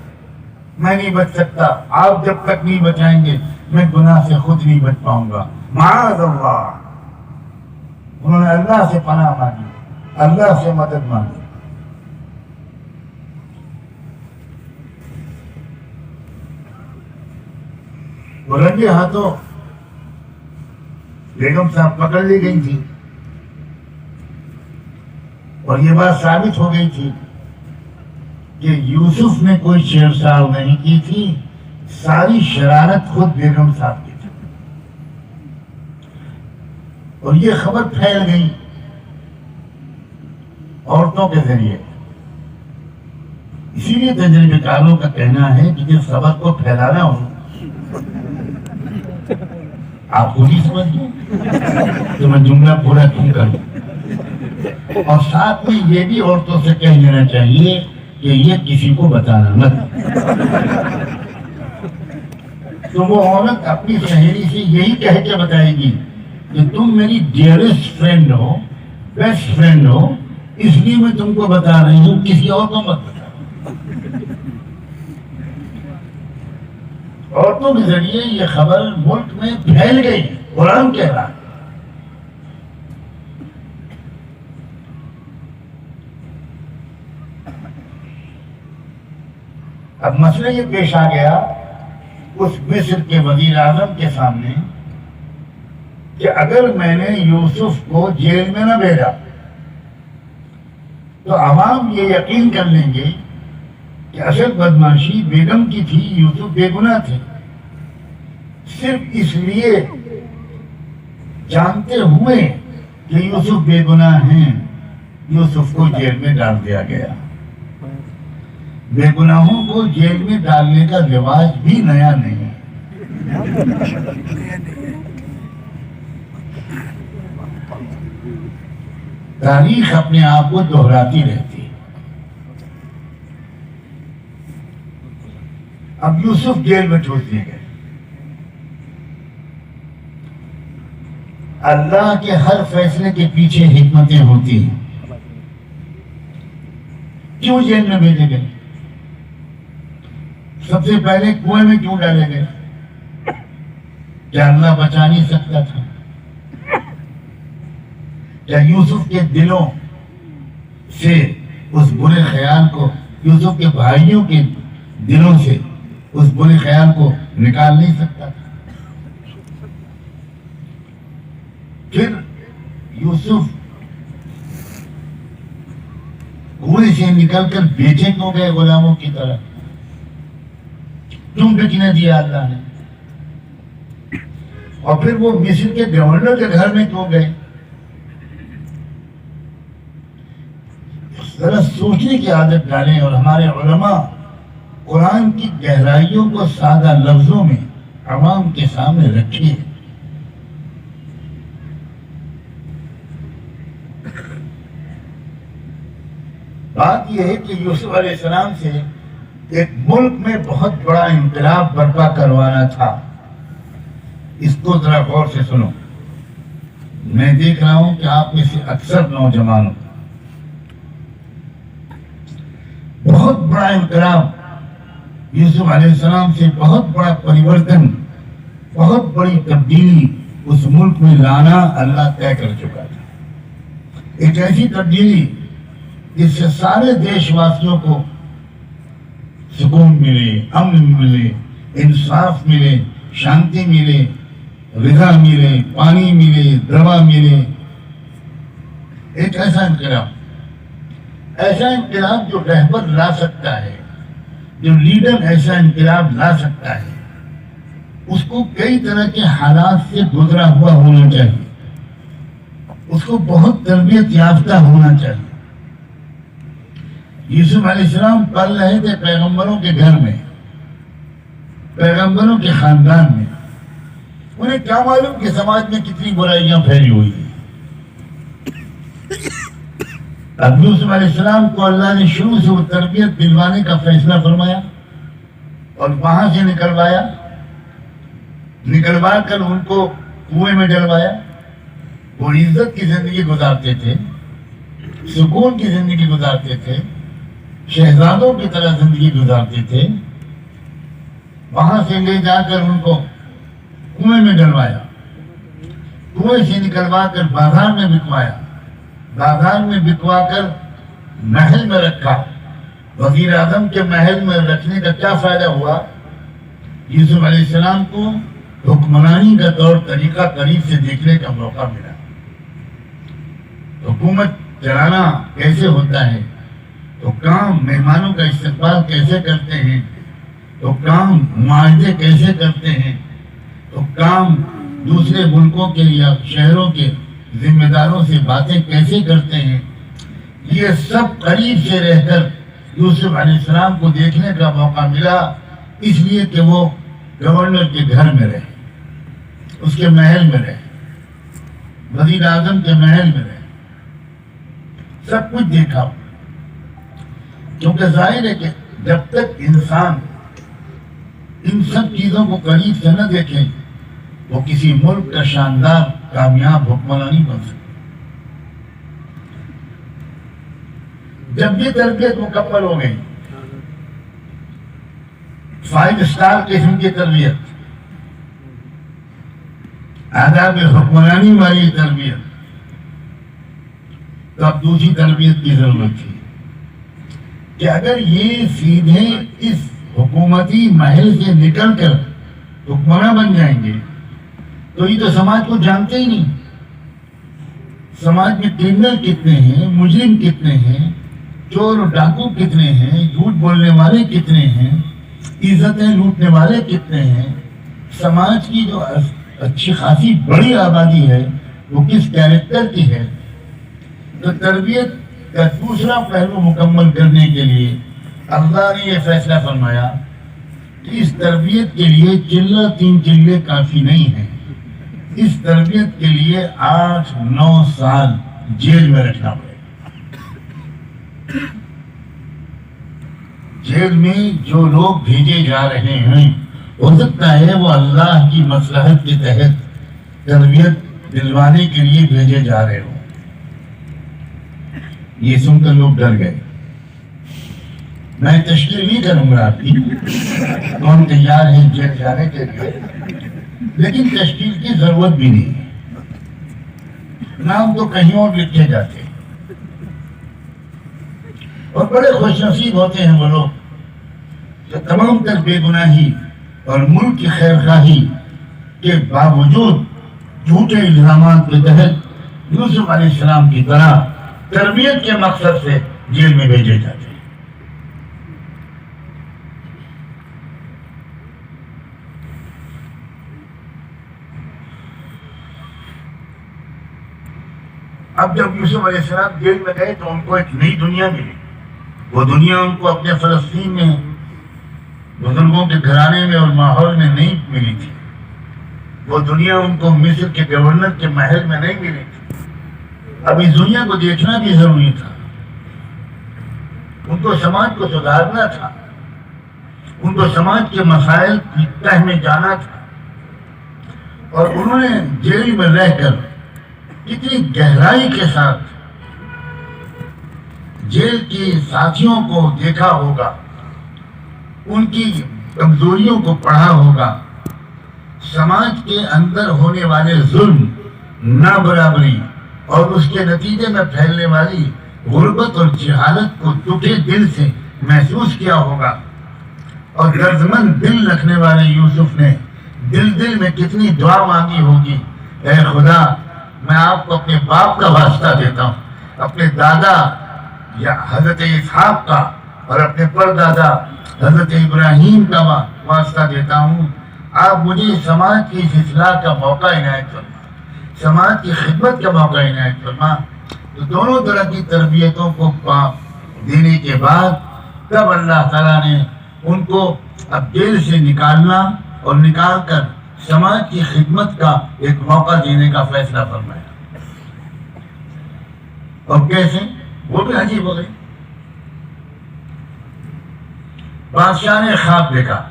میں نہیں بچ سکتا، آپ جب تک نہیں بچائیں گے میں گناہ سے خود نہیں بچ پاؤں گا، معاذ اللہ۔ انہوں نے اللہ سے پناہ مانگی، اللہ سے مدد مانگی۔ وہ رنگے ہاتھوں بیگم صاحب پکڑ لی گئی تھی اور یہ بات ثابت ہو گئی تھی کہ یوسف نے کوئی چھیڑچھاڑ نہیں کی تھی، ساری شرارت خود بیگم صاحب کی تھی، اور یہ خبر پھیل گئی عورتوں کے ذریعے۔ اسی لیے تجربے کاروں کا کہنا ہے کہ جس خبر کو پھیلانا ہو آپ کو نہیں سمجھ گئے تو میں جملہ پورا کیوں کروں، اور ساتھ میں یہ بھی عورتوں سے کہہ دینا چاہیے کہ یہ کسی کو بتانا مت۔ تو وہ عورت اپنی سہیلی سے یہی کہہ کے بتائے گی کہ تم میری ڈیئرسٹ فرینڈ ہو، بیسٹ فرینڈ ہو، اس لیے میں تم کو بتا رہی ہوں، کسی اور کو مت بتا۔ عورتوں کے ذریعے یہ خبر ملک میں پھیل گئی، قرآن کہہ رہا ہے۔ اب مسئلہ یہ پیش آ گیا اس مصر کے وزیر اعظم کے سامنے کہ اگر میں نے یوسف کو جیل میں نہ بھیجا تو عوام یہ یقین کر لیں گے کہ اصل بدماشی بیگم کی تھی، یوسف بے گناہ تھے، صرف اس لیے جانتے ہوئے کہ یوسف بے گناہ ہیں یوسف کو جیل میں ڈال دیا گیا۔ بے گناہوں کو جیل میں ڈالنے کا رواج بھی نیا نہیں ہے۔ تاریخ اپنے آپ کو دہراتی رہتی ہے۔ اب یوسف جیل میں ٹھوس دیے گئے۔ اللہ کے ہر فیصلے کے پیچھے حکمتیں ہوتی ہیں۔ کیوں جیل میں بھیجے گئے؟ سب سے پہلے کنویں میں کیوں ڈالے گئے؟ کیا اللہ بچا نہیں سکتا تھا؟ کیا یوسف کے دلوں سے اس برے خیال کو، یوسف کے بھائیوں کے دلوں سے اس برے خیال کو نکال نہیں سکتا تھا؟ پھر یوسف کنویں سے نکل کر بیچے کیوں گئے غلاموں کی طرح؟ کیوں بکنے دیا اللہ نے؟ اور پھر وہ مصر کے گورنر کے گھر میں کیوں گئے؟ ذرا سوچنے کی عادت ڈالیں اور ہمارے علماء قرآن کی گہرائیوں کو سادہ لفظوں میں عوام کے سامنے رکھیں۔ بات یہ ہے کہ یوسف علیہ السلام سے ایک ملک میں بہت بڑا انقلاب برپا کروانا تھا۔ اس کو ذرا غور سے سنو۔ میں دیکھ رہا ہوں کہ آپ میں سے اکثر نوجوانوں بہت بڑا انقلاب، یوسف علیہ السلام سے بہت بڑا پریورتن، بہت بڑی تبدیلی اس ملک میں لانا اللہ طے کر چکا تھا۔ ایک ایسی تبدیلی جس سے سارے دیش واسیوں کو سکون ملے، امن ملے، انصاف ملے، شانتی ملے، رضا ملے، پانی ملے، دوا ملے۔ ایک ایسا انقلاب جو رہبر لا سکتا ہے، جو لیڈر ایسا انقلاب لا سکتا ہے، اس کو کئی طرح کے حالات سے گزرا ہوا ہونا چاہیے۔ اس کو بہت تربیت یافتہ ہونا چاہیے۔ یوسف علیہ السلام پل رہے تھے پیغمبروں کے گھر میں، پیغمبروں کے خاندان میں، انہیں کیا معلوم کہ سماج میں کتنی برائیاں پھیلی ہوئی ہیں۔ اب یوسف علیہ السلام کو اللہ نے شروع سے وہ تربیت دلوانے کا فیصلہ فرمایا اور وہاں سے نکلوا کر ان کو کنویں میں ڈلوایا۔ وہ عزت کی زندگی گزارتے تھے، سکون کی زندگی گزارتے تھے، شہزادوں کی طرح زندگی گزارتے تھے۔ وہاں سے لے جا کر ان کو کنویں میں ڈلوایا، کنویں سے نکلوا کر بازار میں بکوایا، بازار میں بکوا کر محل میں رکھا۔ وزیر اعظم کے محل میں رکھنے کا کیا فائدہ ہوا؟ یوسف علیہ السلام کو حکمرانی کا طور طریقہ قریب سے دیکھنے کا موقع ملا۔ حکومت چلانا کیسے ہوتا ہے، تو کام مہمانوں کا استقبال کیسے کرتے ہیں، تو کام معاہدے کیسے کرتے ہیں، تو کام دوسرے ملکوں کے یا شہروں کے ذمہ داروں سے باتیں کیسے کرتے ہیں، یہ سب قریب سے رہ کر یوسف علیہ السلام کو دیکھنے کا موقع ملا، اس لیے کہ وہ گورنر کے گھر میں رہے، اس کے محل میں رہے، وزیر اعظم کے محل میں رہے، سب کچھ دیکھا۔ کیونکہ ظاہر ہے کہ جب تک انسان ان سب چیزوں کو قریب سے نہ دیکھے وہ کسی ملک کا شاندار کامیاب حکمران نہیں بن سکتا۔ جب یہ تربیت مکمل ہو گئی، 5 اسٹار قسم کی تربیت، آداب حکمرانی والی تربیت، تو اب دوسری تربیت کی ضرورت تھی کہ اگر یہ سیدھے اس حکومتی محل سے نکل کر حکمراں بن جائیں گے تو یہ تو سماج کو جانتے ہی نہیں۔ سماج میں کرمنل کتنے ہیں، مجرم کتنے ہیں، چور و ڈاکو کتنے ہیں، جھوٹ بولنے والے کتنے ہیں، عزتیں لوٹنے والے کتنے ہیں، سماج کی جو اچھی خاصی بڑی آبادی ہے وہ کس کیریکٹر کی ہے۔ تو تربیت کا دوسرا پہلو مکمل کرنے کے لیے اللہ نے یہ فیصلہ فرمایا کہ اس تربیت کے لیے چلہ 3 چلے کافی نہیں ہیں، اس تربیت کے لیے 8-9 سال جیل میں رکھنا پڑے گا۔ جیل میں جو لوگ بھیجے جا رہے ہیں ہو سکتا ہے وہ اللہ کی مصلحت کے تحت تربیت دلوانے کے لیے بھیجے جا رہے ہوں۔ یہ سن کر لوگ ڈر گئے۔ میں تشکیل نہیں کروں گا آپ کی، کون تیار ہے جیل جانے کے لیے، لیکن تشکیل کی ضرورت بھی نہیں ہے، نام تو کہیں اور لکھے جاتے ہیں۔ اور بڑے خوش نصیب ہوتے ہیں وہ لوگ جو تمام تر بے گناہی اور ملک کی خیر خواہی کے باوجود جھوٹے الزامات کے تحت یوسف علیہ السلام کی طرح تربیت کے مقصد سے جیل میں بھیجے جاتے ہیں۔ اب جب یوسف علیہ السلام جیل میں گئے تو ان کو ایک نئی دنیا ملی۔ وہ دنیا ان کو اپنے فلسطین میں بزرگوں کے گھرانے میں اور ماحول میں نہیں ملی تھی، وہ دنیا ان کو مصر کے گورنر کے محل میں نہیں ملی تھی۔ اب اس دنیا کو دیکھنا بھی ضروری تھا، ان کو سماج کو سدھارنا تھا، ان کو سماج کے مسائل کی تہ میں جانا تھا، اور انہوں نے جیل میں رہ کر کتنی گہرائی کے ساتھ جیل کے ساتھیوں کو دیکھا ہوگا، ان کی کمزوریوں کو پڑھا ہوگا، سماج کے اندر ہونے والے ظلم، نابرابری اور اس کے نتیجے میں پھیلنے والی غربت اور جہالت کو دکھے دل سے محسوس کیا ہوگا۔ اور درد دل رکھنے والے یوسف نے دل میں کتنی دعا مانگی ہوگی، اے خدا میں آپ کو اپنے باپ کا واسطہ دیتا ہوں، اپنے دادا یا حضرت اسحاق کا اور اپنے پردادا حضرت ابراہیم کا واسطہ دیتا ہوں، آپ مجھے سماج کی اس اصلاح کا موقع عنایت فرمائیں۔ سماج کی خدمت کا موقع عنایت فرما. تو دونوں طرح کی تربیتوں کو دینے کے بعد تب اللہ تعالیٰ نے ان کو اب جیل سے نکالنا اور نکال کر سماج کی خدمت کا ایک موقع دینے کا فیصلہ فرمایا. اور کیسے؟ وہ بھی عجیب ہو گئی. بادشاہ نے خواب دیکھا.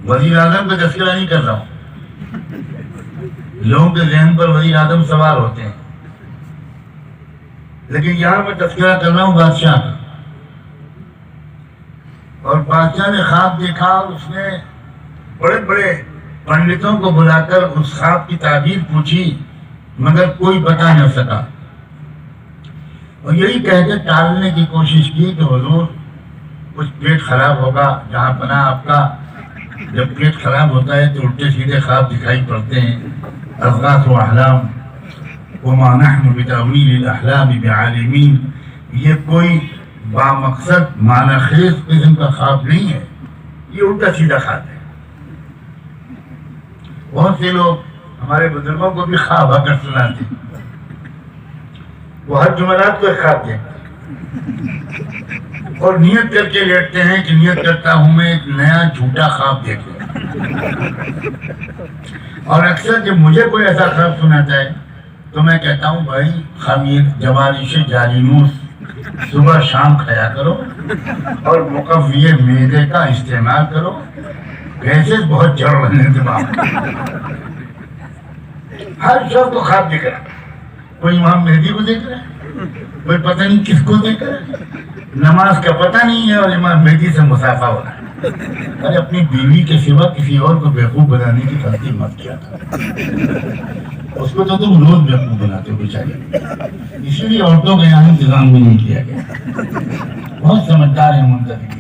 وزیر اعظم کا تذکرہ نہیں کر رہا ہوں، لوگوں کے ذہن پر وزیر اعظم سوار ہوتے ہیں، لیکن یہاں میں تذکرہ کر رہا ہوں بادشاہ کا. اور بادشاہ نے خواب دیکھا اور اس نے بڑے بڑے پنڈتوں کو بلا کر اس خواب کی تعبیر پوچھی، مگر کوئی بتا نہ سکا. اور یہی کہہ کے ٹالنے کی کوشش کی کہ حضور کچھ پیٹ خراب ہوگا، جہاں پناہ آپ کا. جب پیٹ خراب ہوتا ہے تو الٹے سیدھے خواب دکھائی پڑتے ہیں. اضغاث و احلام وما نحن بتاویل الاحلام بعالمین. یہ کوئی بامقصد معنی خیز قسم کا خواب نہیں ہے، یہ الٹا سیدھا خواب ہے. بہت سے لوگ ہمارے بزرگوں کو بھی خواب آ کر سناتے ہیں. وہ ہر جمعرات کو ایک خواب دیکھتے اور نیت کر کے لیٹتے ہیں کہ نیت کرتا ہوں میں ایک نیا جھوٹا خواب دیکھ لوں. اور اکثر جب مجھے کوئی ایسا خواب سناتا ہے تو میں کہتا ہوں بھائی خمیر جوانش جالینوس صبح شام کھایا کرو اور مقوی معدے کا استعمال کرو، گیسز بہت جڑ رہے ہیں دماغ. ہر شخص کو خواب دیکھ رہا ہے. کوئی امام مہدی کو دیکھ رہا ہے، کوئی پتہ نہیں کس کو دیکھ رہا ہے. نماز کا پتہ نہیں ہے اور امام مہدی سے مسافہ ہو رہا ہے. ارے اپنی بیوی کے سوا کسی اور کو بیوقوف بنانے کی غلطی مت کیا تھا. اس کو تو تم روز بیوقوف بناتے ہو بیچارے. اسی لیے عورتوں کا یہاں انتظام بھی نہیں کیا گیا. بہت سمجھدار ہیں منتظر.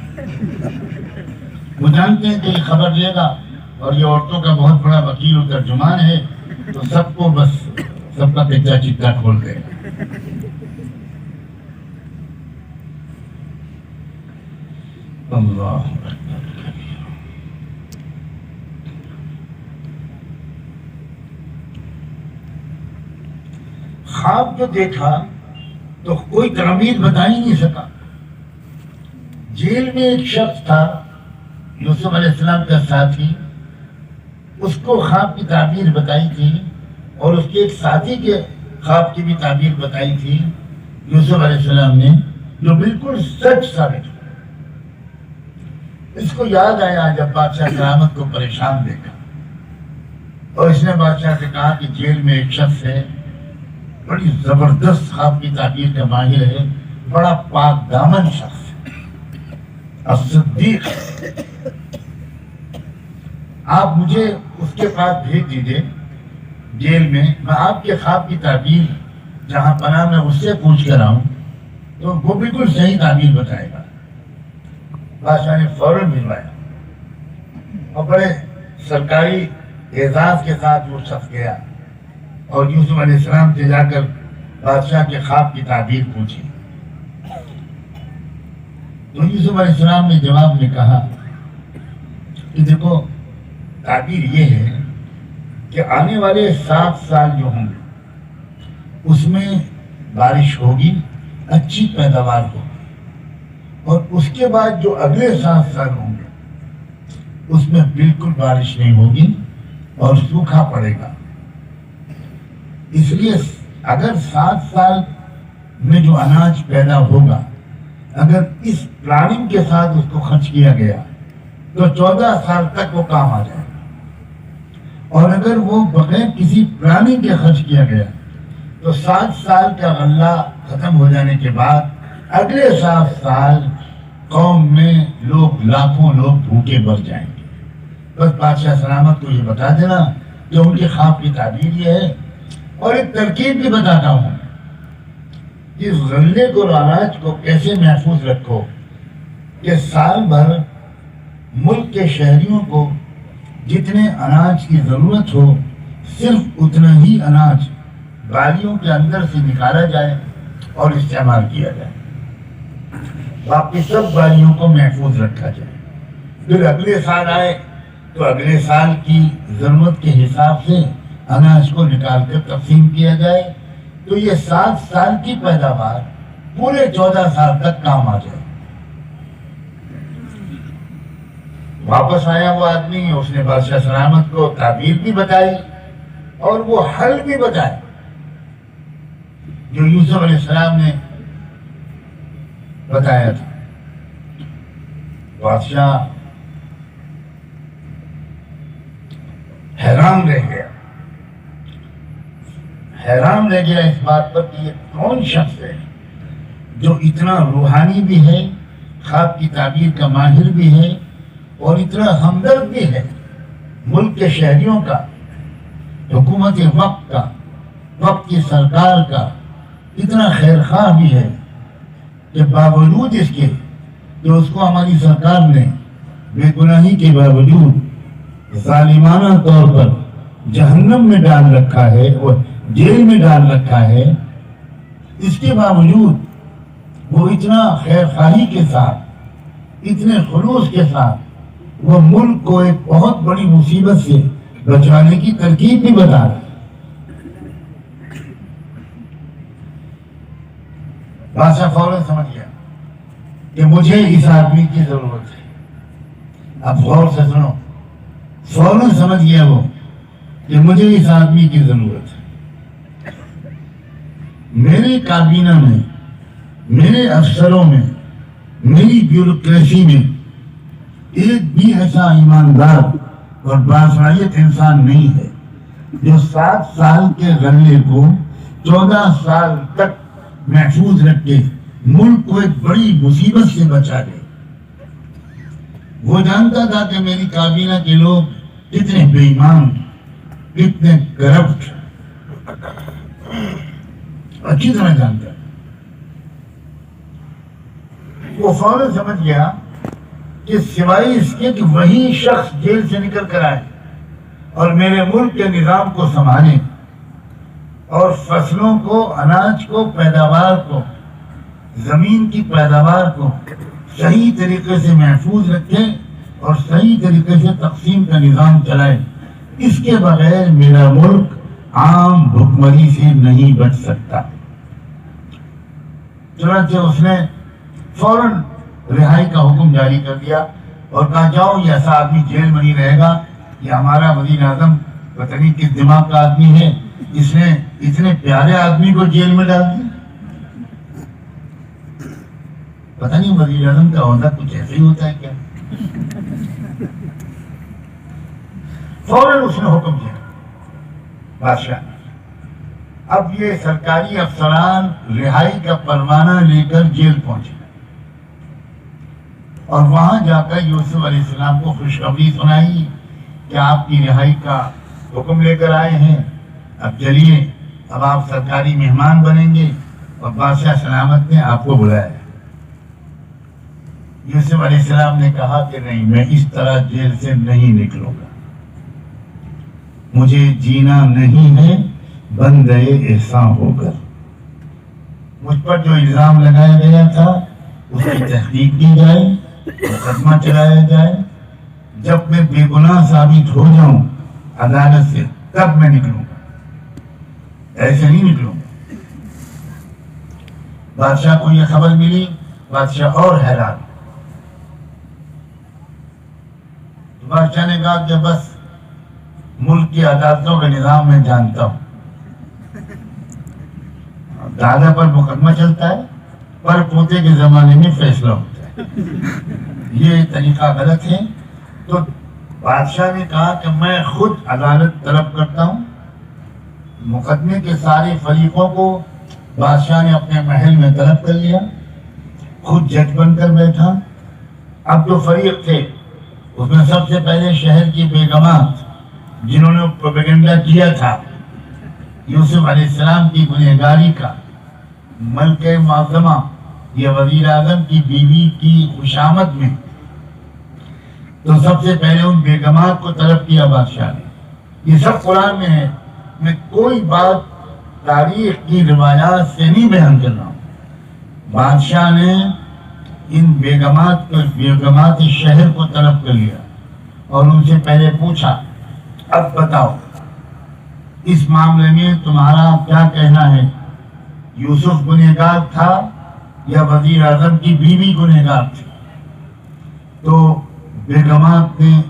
وہ جانتے ہیں کہ یہ خبر لے گا اور یہ عورتوں کا بہت بڑا وکیل و ترجمان ہے تو سب کو بس سب کا کچا چٹا کھول دے گا. اللہ خواب جو دیکھا تو کوئی تعبیر بتا ہی نہیں سکا. جیل میں ایک شخص تھا یوسف علیہ السلام کا ساتھی، اس کو خواب کی تعبیر بتائی تھی اور اس کے ایک ساتھی کے خواب کی بھی تعبیر بتائی تھی یوسف علیہ السلام نے، جو بالکل سچ ثابت ہوا. اس کو یاد آیا جب بادشاہ کرامت کو پریشان دیکھا اور اس نے بادشاہ سے کہا کہ جیل میں ایک شخص ہے، بڑی زبردست خواب کی تعبیر کا ماہر ہے، بڑا پاک دامن شخص ہے، الصدیق. آپ مجھے اس کے پاس بھیج دیجیے جیل میں آپ کے خواب کی تعبیر جہاں پناہ میں اس سے پوچھ کر آؤں تو وہ بالکل صحیح تعبیر بتائے گا. بادشاہ نے فوراً بھجوایا اور بڑے سرکاری اعزاز کے ساتھ وہ شخص گیا اور یوسف علیہ السلام سے جا کر بادشاہ کے خواب کی تعبیر پوچھی. تو یوسف علیہ السلام نے جواب میں کہا کہ دیکھو تعبیر یہ ہے کہ آنے والے 7 سال جو ہوں گے اس میں بارش ہوگی، اچھی پیداوار ہوگی، اور اس کے بعد جو اگلے 7 سال ہوں گے اس میں بالکل بارش نہیں ہوگی اور سوکھا پڑے گا. اس لیے اگر 7 سال میں جو اناج پیدا ہوگا اگر اس پلاننگ کے ساتھ اس کو خرچ کیا گیا تو 14 سال تک وہ کام آ جائے گا، اور اگر وہ بغیر کسی پلاننگ کے خرچ کیا گیا تو 7 سال کا غلہ ختم ہو جانے کے بعد اگلے 7 سال قوم میں لاکھوں لوگ بھوکے مر جائیں گے. بس بادشاہ سلامت کو یہ بتا دینا کہ ان کے خواب کی تعبیر یہ ہے. اور ایک ترکیب بھی بتاتا ہوں، اس غلے کو اناج کو کیسے محفوظ رکھو کہ سال بھر ملک کے شہریوں کو جتنے اناج کی ضرورت ہو صرف اتنا ہی اناج بالیوں کے اندر سے نکالا جائے اور استعمال کیا جائے، باقی سب بالیوں کو محفوظ رکھا جائے. پھر اگلے سال آئے تو اگلے سال کی ضرورت کے حساب سے اناج کو نکال کر تقسیم کیا جائے، تو یہ 7 سال کی پیداوار پورے 14 سال تک کام آ جائے۔ واپس آیا وہ آدمی، اس نے بادشاہ سلامت کو تعبیر بھی بتائی اور وہ حل بھی بتایا جو یوسف علیہ السلام نے بتایا تھا۔ بادشاہ حیران رہ گیا اس بات پر کہ یہ کون شخص ہے جو اتنا روحانی بھی ہے، خواب کی تعبیر کا ماہر بھی ہے اور اتنا ہمدرد بھی ہے، ملک کے شہریوں کا، حکومت وقت کا، وقت کی سرکار کا اتنا خیر خواہ بھی ہے کہ باوجود اس کے کہ اس کو ہماری سرکار نے بے گناہی کے باوجود ظالمانہ طور پر جہنم میں ڈال رکھا ہے اور جیل میں ڈال رکھا ہے، اس کے باوجود وہ اتنا خیر خواہی کے ساتھ، اتنے خلوص کے ساتھ وہ ملک کو ایک بہت بڑی مصیبت سے بچانے کی ترکیب بھی بتا رہا ہے۔ بادشاہ فوراً سمجھ گیا کہ مجھے اس آدمی کی ضرورت ہے۔ اب غور سے سنو، فوراً سمجھ گیا وہ کہ مجھے اس آدمی کی ضرورت ہے۔ میرے کابینہ میں، میرے افسروں میں، میری بیوروکریسی میں ایک بھی ایسا ایماندار اور باصلاحیت انسان نہیں ہے جو 7 سال کے غلے کو 14 سال تک محفوظ رکھ کے ملک کو ایک بڑی مصیبت سے بچا دے۔ وہ جانتا تھا کہ میری کابینہ کے لوگ کتنے بے ایمان، کتنے کرپٹ، اچھی طرح جانتا ہے۔ وہ فوراً سمجھ گیا کہ سوائے اس کے کہ وہی شخص جیل سے نکل کر آئے اور میرے ملک کے نظام کو سنبھالے اور فصلوں کو، اناج کو، پیداوار کو، زمین کی پیداوار کو صحیح طریقے سے محفوظ رکھے اور صحیح طریقے سے تقسیم کا نظام چلائے، اس کے بغیر میرا ملک عام بھکمری سے نہیں بچ سکتا۔ چنانچہ اس نے فوراً رہائی کا حکم جاری کر دیا اور کہا جاؤ یہ ایسا آدمی جیل میں نہیں رہے گا، یہ ہمارا وزیر اعظم پتہ نہیں کس دماغ کا آدمی ہے، اس نے اتنے پیارے آدمی کو جیل میں ڈال دیا۔ پتہ نہیں وزیر اعظم کا عہدہ کچھ ایسے ہی ہوتا ہے کیا۔ فوراً اس نے حکم دیا بادشاہ، اب یہ سرکاری افسران رہائی کا پروانہ لے کر جیل پہنچے اور وہاں جا کر یوسف علیہ السلام کو خوشخبری سنائی کہ آپ کی رہائی کا حکم لے کر آئے ہیں، اب چلیے، اب آپ سرکاری مہمان بنیں گے اور بادشاہ سلامت نے آپ کو بلایا ہے۔ یوسف علیہ السلام نے کہا کہ نہیں، میں اس طرح جیل سے نہیں نکلوں گا، مجھے جینا نہیں ہے بندے احسان ہو کر۔ مجھ پر جو الزام لگایا گیا تھا اس کی تحقیق کی جائے، مقدمہ چلایا جائے، جب میں بے گناہ ثابت ہو جاؤں عدالت سے تب میں نکلوں گا، ایسے نہیں نکلوں گا۔ بادشاہ کو یہ خبر ملی، بادشاہ اور حیران۔ بادشاہ نے کہا کہ بس ملک کی عدالتوں کا نظام میں جانتا ہوں، دادا پر مقدمہ چلتا ہے، پر پوتے کے زمانے میں فیصلہ ہوتا ہے، یہ طریقہ غلط ہے۔ تو بادشاہ نے کہا کہ میں خود عدالت طلب کرتا ہوں۔ مقدمے کے سارے فریقوں کو بادشاہ نے اپنے محل میں طلب کر لیا، خود جج بن کر بیٹھا۔ اب جو فریق تھے اس میں سب سے پہلے شہر کی بیگمات جنہوں نے پروپیگنڈا کیا تھا یوسف علیہ السلام کی گنہگاری کا، ملکہ معظمہ یہ وزیر اعظم کی بیوی کی خوشامد میں، تو سب سے پہلے ان بیگمات کو طلب کیا بادشاہ نے۔ یہ سب قرآن میں ہے، میں کوئی بات تاریخ کی روایات سے نہیں بیان کر رہا ہوں۔ بادشاہ نے ان بیگمات شہر کو طلب کر لیا اور ان سے پہلے پوچھا اب بتاؤ اس معاملے میں تمہارا کیا کہنا ہے، یوسف گنہگار تھا یا وزیر اعظم کی بیوی گنہگار تھی؟ تو بیگمات نے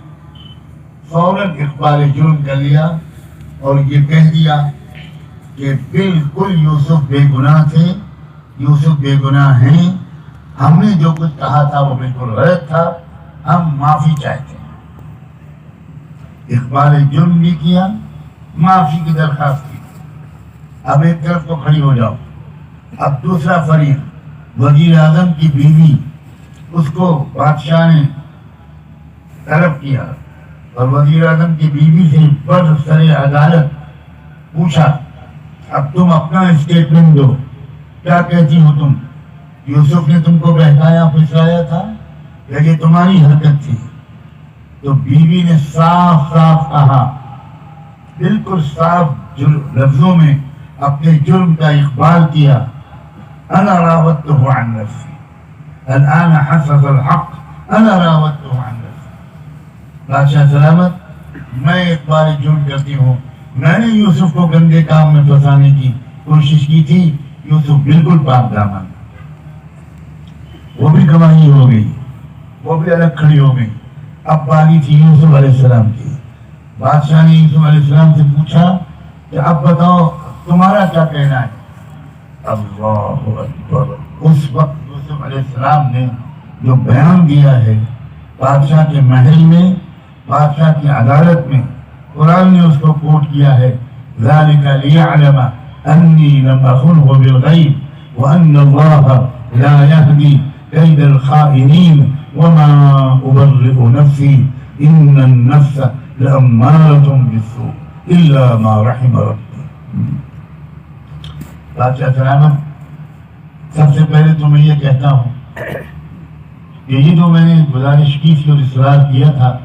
فوراً اقبال جرم کر لیا اور یہ کہہ دیا کہ بالکل یوسف بے گناہ تھے، یوسف بے گناہ ہیں، ہم نے جو کچھ کہا تھا وہ بالکل غلط تھا، ہم معافی چاہتے ہیں۔ اقبال جرم بھی کیا، معافی کی درخواست کی۔ اب ایک طرف تو کھڑی ہو جاؤ، اب دوسرا فریق وزیر اعظم کی بیوی، اس کو بادشاہ نے طلب کیا اور وزیر اعظم کی بیوی سے برسر عدالت پوچھا اب تم اپنا اسٹیٹمنٹ دو، کیا کہتی ہو تم، یوسف نے تم کو بہکایا پھسلایا تھا یا یہ تمہاری حرکت تھی؟ تو بیوی نے صاف صاف کہا، بالکل صاف لفظوں میں اپنے جرم کا اقبال کیا، انا راودته عن نفسی الان حصل الحق انا راودته عن نفسی۔ بادشاہ سلامت، میں اقبال جرم کرتی ہوں، میں نے یوسف کو گندے کام میں پھنسانے کی کوشش کی تھی، یوسف بالکل پاک دامن۔ وہ بھی گواہی ہو گئی، وہ بھی الگ کھڑی ہو گئی۔ اب باری تھی یوسف علیہ السلام کی۔ بادشاہ نے یوسف علیہ السلام سے پوچھا کہ اب بتاؤ تمہارا کیا کہنا ہے؟ اللہ اکبر! اس وقت یوسف علیہ السلام نے جو بیان دیا ہے بادشاہ کے محل میں، بادشاہ کی عدالت میں، قرآن نے اس کو کوٹ کیا ہے، ذَلِكَ لِيَعْلَمَ أَنِّي لَمْ أَخُنْهُ بِالْغَيْبِ وَأَنَّ اللَّهَ لَا يَهْدِي كَيْدَ الْخَائِنِينَ وَمَا أُبَرِّئُ نَفْسِي إِنَّ النَّفْسَ لَأَمَّارَةٌ بِالسُّوءِ إِلَّا مَا رَحِمَ رَبِّي۔ بادشاہ سلامت، سب سے پہلے تو میں یہ کہتا ہوں کہ یہ جو میں نے گزارش کی تھی اور اصرار کیا تھا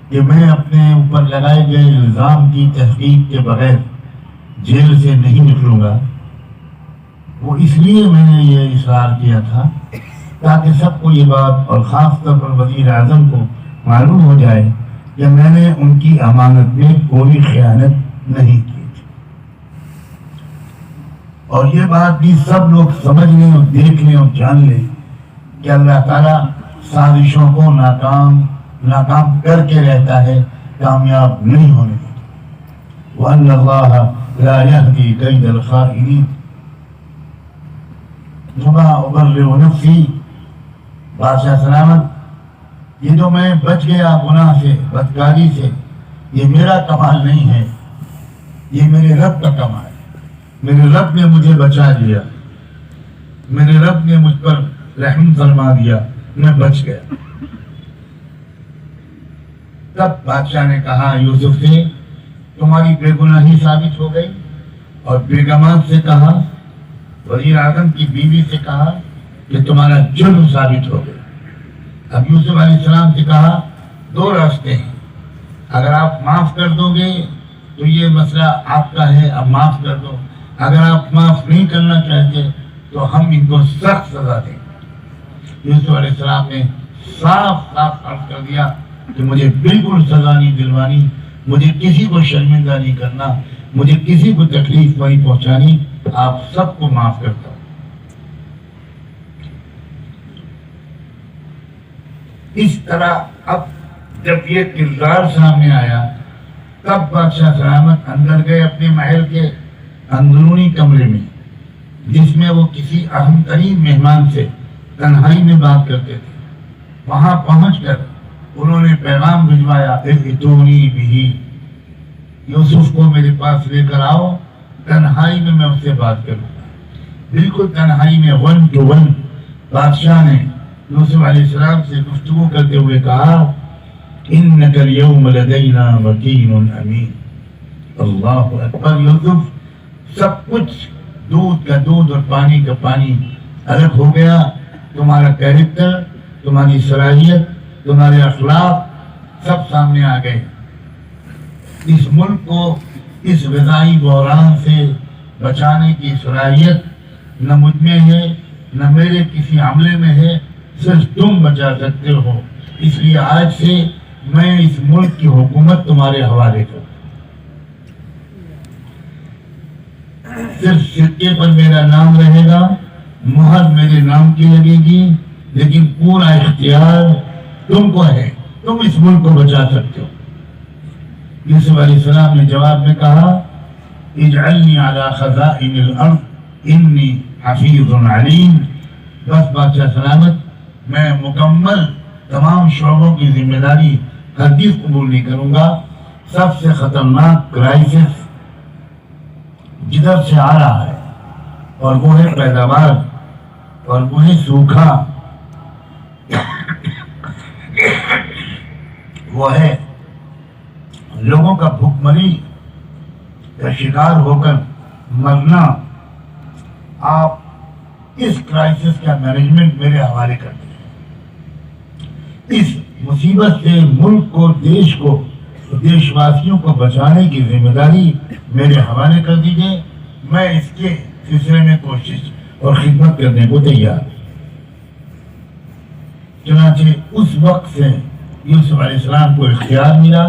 کہ میں اپنے اوپر لگائے گئے الزام کی تحقیق کے بغیر جیل سے نہیں نکلوں گا، وہ اس لیے میں نے یہ اصرار کیا تھا تاکہ سب کو یہ بات اور خاص طور پر وزیر اعظم کو معلوم ہو جائے کہ میں نے ان کی امانت میں کوئی خیانت نہیں کی تھی، اور یہ بات بھی سب لوگ سمجھ لیں اور دیکھ لیں اور جان لیں کہ اللہ تعالیٰ سازشوں کو ناکام کر کے رہتا ہے، کامیاب نہیں ہونے دیتا۔ وَأَنَّ اللَّهَ لَا يَهْدِي كَيْدَ الْخَائِنِينَ وَمَا أُبَرِّئُ نَفْسِي۔ بادشاہ سلامت، یہ جو میں بچ گیا گناہ سے، بدکاری سے، یہ میرا کمال نہیں ہے، یہ میرے رب کا کمال ہے۔ میرے رب نے مجھے بچا لیا، میرے رب نے مجھ پر رحم فرما دیا، میں بچ گیا۔ تب بادشاہ نے کہا یوسف سے تمہاری بے گناہی ثابت ہو گئی، اور بیگمات سے کہا، وزیر اعظم کی بیوی سے کہا کہ تمہارا جرم ثابت ہو گیا۔ اب یوسف علیہ السلام سے کہا دو راستے ہیں، اگر آپ معاف کر دو گے تو یہ مسئلہ آپ کا ہے، اب معاف کر دو، اگر آپ معاف نہیں کرنا چاہتے تو ہم ان کو سخت سزا دیں گے۔ یوسف علیہ السلام نے صاف عرض کر دیا کہ مجھے بالکل سزا نہیں دلوانی، مجھے کسی کو شرمندہ نہیں کرنا، مجھے کسی کو تکلیف نہیں پہنچانی، آپ سب کو معاف کرتا ہوں۔ اس طرح اب جب یہ کردار سامنے آیا تب بادشاہ سلامت اندر گئے اپنے محل کے اندرونی کمرے میں، جس میں وہ کسی اہم ترین مہمان سے تنہائی میں بات کرتے تھے۔ وہاں پہنچ کر انہوں نے پیغام بھجوایا، ائتونی بہ، یوسف کو میرے پاس لے کر آؤ، تنہائی میں اس سے بات کروں گا۔ بالکل تنہائی میں ون ٹو ون بادشاہ نے یوسف علیہ السلام سے گفتگو کرتے ہوئے کہا، انک اليوم لدینا مکین امین۔ اللہ اکبر! یوسف، سب کچھ دودھ کا دودھ اور پانی کا پانی الگ ہو گیا، تمہارا کیریکٹر، تمہاری صلاحیت، تمہارے اخلاق سب سامنے آ گئے۔ اس ملک کو اس غذائی بحران سے بچانے کی صلاحیت نہ مجھ میں ہے، نہ میرے کسی عملے میں ہے، صرف تم بچا سکتے ہو۔ اس لیے آج سے میں اس ملک کی حکومت تمہارے حوالے کروں، صرف سکے پر میرا نام رہے گا، مہر میرے نام کی لگے گی، لیکن پورا اختیار تم کو ہے، تم اس ملک کو بچا سکتے ہو۔ یوسف علیہ السلام نے جواب میں کہا اجعلنی علی خزائن الارض انی حفیظ علیم، بس بادشاہ سلامت میں مکمل تمام شعبوں کی ذمہ داری ہرگز قبول نہیں کروں گا۔ سب سے خطرناک کرائسس جدھر سے آ رہا ہے اور وہ ہے پیداوار اور وہ ہے سوکھا، وہ ہے لوگوں کا بھوک مری کا شکار ہو کر مرنا۔ آپ اس کرائسس کا مینجمنٹ میرے حوالے کر دیں، اس مصیبت سے ملک کو، دیش کو، دیش واسیوں کو بچانے کی ذمہ داری میرے حوالے کر دیجیے، میں اس کے سلسلے میں کوشش اور خدمت کرنے کو تیار ہوں۔ چنانچہ اس وقت سے یوسف علیہ السلام کو اختیار ملا،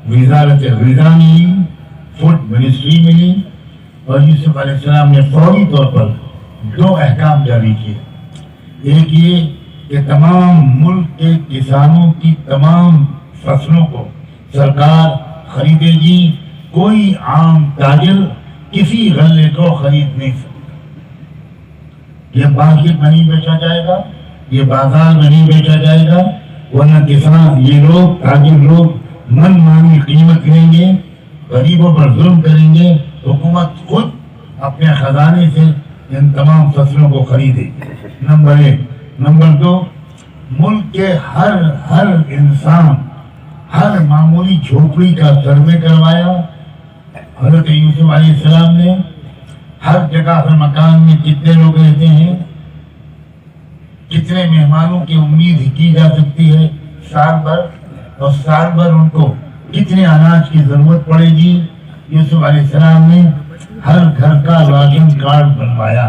وزارت غذا ملی، فوڈ منسٹری ملی، اور یوسف علیہ السلام نے فوری طور پر 2 احکام جاری کیے۔ ایک یہ کہ تمام ملک کے کسانوں کی تمام فصلوں کو سرکار خریدے گی، کوئی عام تاجر کسی غلے کو خرید نہیں سکتا، یہ مارکیٹ میں نہیں بیچا جائے گا، یہ بازار میں نہیں بیچا جائے گا، ورنہ کسان، یہ لوگ، تاجر لوگ من مانی قیمت لیں گے، غریبوں پر ظلم کریں گے، حکومت خود اپنے خزانے سے ان تمام فصلوں کو خریدے۔ نمبر 1۔ نمبر 2، ملک کے ہر انسان، ہر معمولی جھوپڑی کا سروے کروایا۔ حضرت یوسف علیہ السلام نے ہر جگہ، ہر مکان میں کتنے لوگ رہتے ہیں، کتنے مہمانوں کی امید کی جا سکتی ہے سال بھر، اور سال بھر ان کو کتنے اناج کی ضرورت پڑے گی۔ یوسف علیہ السلام نے ہر گھر کا راشن کارڈ بنوایا۔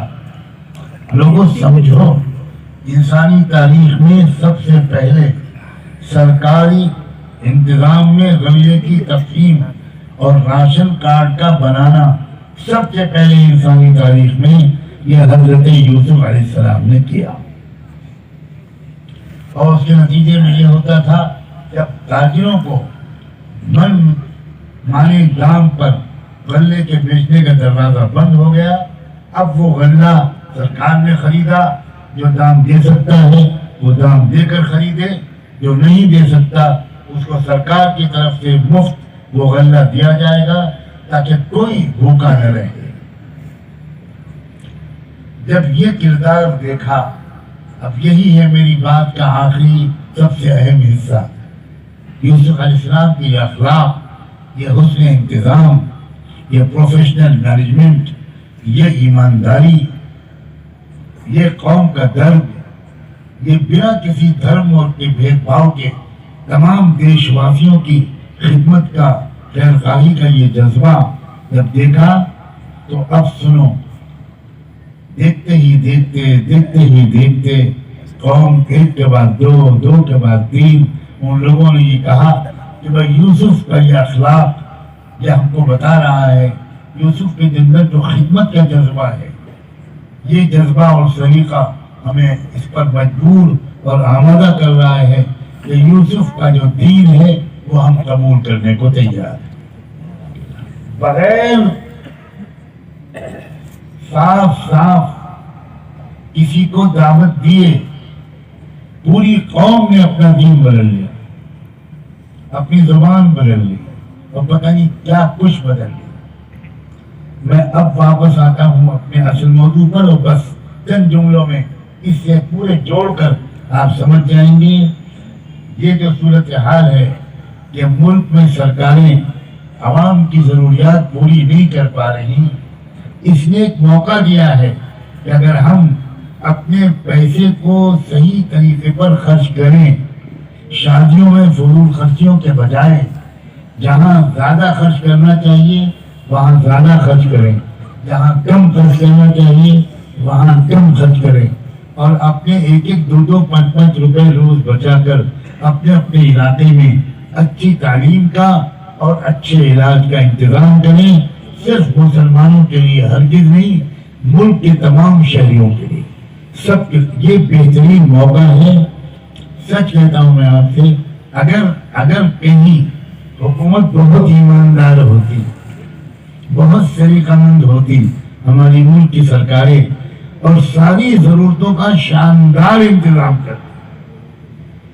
لوگوں سمجھو، انسانی تاریخ میں سب سے پہلے سرکاری انتظام میں غلے کی تقسیم اور راشن کارڈ کا بنانا سب سے پہلے انسانی تاریخ میں یہ حضرت یوسف علیہ السلام نے کیا، اور اس کے نتیجے میں یہ ہوتا تھا جب تاجروں کو من مانے دام پر غلے کے بیچنے کا دروازہ بند ہو گیا، اب وہ غلہ سرکار نے خریدا، جو دام دے سکتا ہے وہ دام دے کر خریدے، جو نہیں دے سکتا اس کو سرکار کی طرف سے مفت وہ غلہ دیا جائے گا تاکہ کوئی بھوکا نہ رہے۔ جب یہ کردار دیکھا، اب یہی ہے میری بات کا آخری سب سے اہم حصہ، یوسف علیہ السلام کی یہ اخلاق، یہ حسن انتظام، یہ پروفیشنل مینجمنٹ، یہ ایمانداری، یہ قوم کا درد، یہ بنا کسی دھرم اور کے بھید بھاؤ کے تمام دیش واسیوں کی خدمت کا، خیر خواہی کا یہ جذبہ جب دیکھا تو اب سنو، دیکھتے ہی دیکھتے قوم ایک کے بعد دو کے بعد 3 ان لوگوں نے یہ کہا کہ بھائی یوسف کا یہ اخلاق یہ ہم کو بتا رہا ہے، یوسف کے اندر جو خدمت کا جذبہ ہے، یہ جذبہ اور سلیقہ ہمیں اس پر مجبور اور آمادہ کر رہا ہے کہ یوسف کا جو دین ہے وہ ہم قبول کرنے کو تیار ہیں۔ بغیر صاف کسی کو دعوت دیے پوری قوم نے اپنا دین بدل لیا، اپنی زبان بدل لی، اور پتہ نہیں کیا کچھ بدل لیا۔ میں اب واپس آتا ہوں اپنے اصل موضوع پر، اور بس چند جملوں میں اس سے پورے جوڑ کر آپ سمجھ جائیں گے یہ جو صورتحال ہے کہ ملک میں سرکاریں عوام کی ضروریات پوری نہیں کر پا رہی، اس نے ایک موقع دیا ہے کہ اگر ہم اپنے پیسے کو صحیح طریقے پر خرچ کریں، شادیوں میں فضول خرچیوں کے بجائے جہاں زیادہ خرچ کرنا چاہیے وہاں زیادہ خرچ کریں، جہاں کم خرچ کرنا چاہیے وہاں کم خرچ کریں، اور اپنے ایک ایک دو دو پانچ پانچ روپے روز بچا کر اپنے اپنے علاقے میں اچھی تعلیم کا اور اچھے علاج کا انتظام کریں، صرف مسلمانوں کے لیے ہرگز نہیں، ملک کے تمام شہریوں کے لیے سب کے یہ بہترین موقع ہے۔ سچ کہتا ہوں میں آپ سے، اگر کہیں حکومت بہت ایماندار ہوتی، بہت سلیقہ مند ہوتی، ہماری ملک کی سرکاریں اور ساری ضرورتوں کا شاندار انتظام کرتی،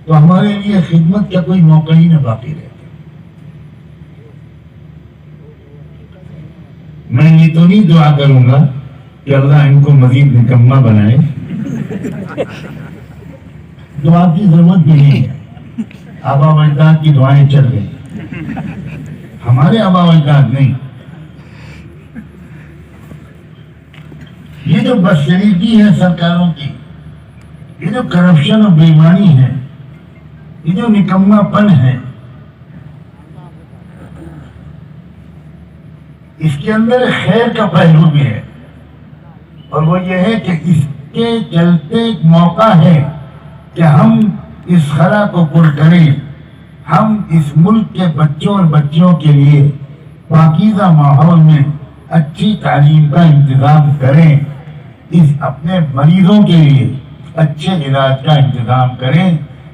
تو ہمارے لیے خدمت کا کوئی موقع ہی نہ باقی رہتا۔ میں یہ تو نہیں دعا کروں گا کہ اللہ ان کو مزید نکمہ بنائے، دعا کی ضرورت بھی نہیں ہے، آبا و اجداد کی دعائیں چل گئی، ہمارے آبا و اجداد نہیں۔ یہ جو بدسلیقی ہے سرکاروں کی، یہ جو کرپشن اور بےایمانی ہے، یہ جو نکما پن ہے، اس کے اندر خیر کا پہلو بھی ہے، اور وہ یہ ہے کہ اس کے چلتے ایک موقع ہے کہ ہم اس خلا کو پر کریں، ہم اس ملک کے بچوں اور بچیوں کے لیے پاکیزہ ماحول میں اچھی تعلیم کا انتظام کریں، اس اپنے مریضوں کے لیے اچھے علاج کا انتظام کریں۔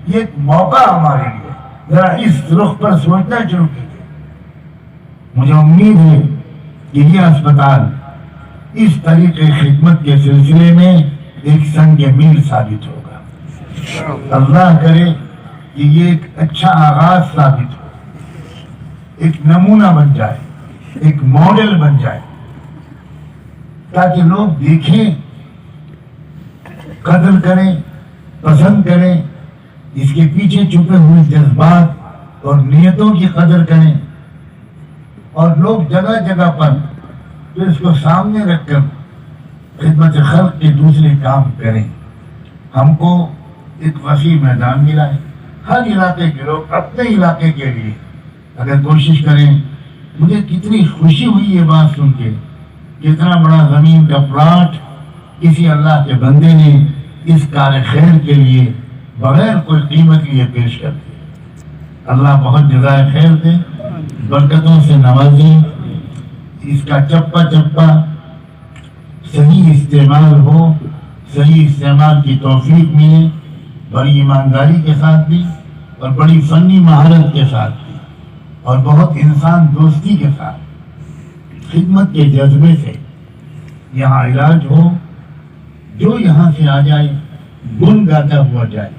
یہ ایک موقع ہمارے لیے، ذرا اس رخ پر سوچنا شروع کیجیے۔ مجھے امید ہے کہ یہ اسپتال اس طریقے خدمت کے سلسلے میں ایک سنگ میل ثابت ہوگا۔ اللہ کرے کہ یہ ایک اچھا آغاز ثابت ہو، ایک نمونہ بن جائے، ایک ماڈل بن جائے، تاکہ لوگ دیکھیں، قدر کریں، پسند کریں، اس کے پیچھے چھپے ہوئے جذبات اور نیتوں کی قدر کریں، اور لوگ جگہ جگہ پر پھر اس کو سامنے رکھ کر خدمت خلق کے دوسرے کام کریں۔ ہم کو ایک وسیع میدان ملا ہے، ہر علاقے کے لوگ اپنے علاقے کے لیے اگر کوشش کریں۔ مجھے کتنی خوشی ہوئی یہ بات سن کے، کتنا بڑا زمین کا پلاٹ کسی اللہ کے بندے نے اس کار خیر کے لیے بغیر کوئی قیمت لیے پیش کر دیا۔ اللہ بہت جزائے خیر دے، برکتوں سے نوازے، اس کا چپا چپا صحیح استعمال ہو، صحیح استعمال کی توفیق ملے، بڑی ایمانداری کے ساتھ بھی اور بڑی فنی مہارت کے ساتھ بھی، اور بہت انسان دوستی کے ساتھ خدمت کے جذبے سے یہاں علاج ہو، جو یہاں سے آ جائے گن گاتا ہوا جائے،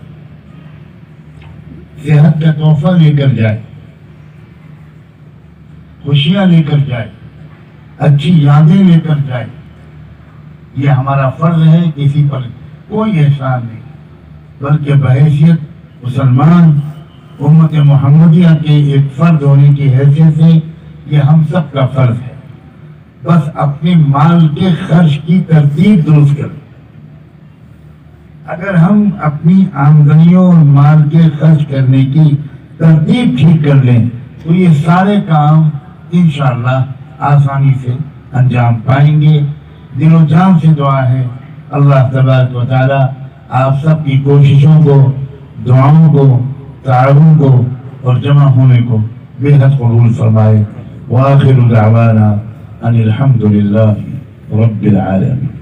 صحت کا تحفہ لے کر جائے، خوشیاں لے کر جائے، اچھی یادیں لے کر جائے۔ یہ ہمارا فرض ہے، کسی پر کوئی احسان نہیں، بلکہ بحیثیت مسلمان امت محمدیہ کے ایک فرد ہونے کی حیثیت سے یہ ہم سب کا فرض ہے۔ بس اپنے مال کے خرچ کی ترتیب درست کریں۔ اگر ہم اپنی آمدنیوں اور مال کے خرچ کرنے کی ترتیب ٹھیک کر لیں تو یہ سارے کام انشاءاللہ آسانی سے انجام پائیں گے۔ دل و جان سے دعا ہے اللہ تبارک و تعالی آپ سب کی کوششوں کو، دعاؤں کو، تعاون کو اور جمع ہونے کو بے حد قبول فرمائے۔ وآخر دعوانا ان الحمد للہ رب العالمین۔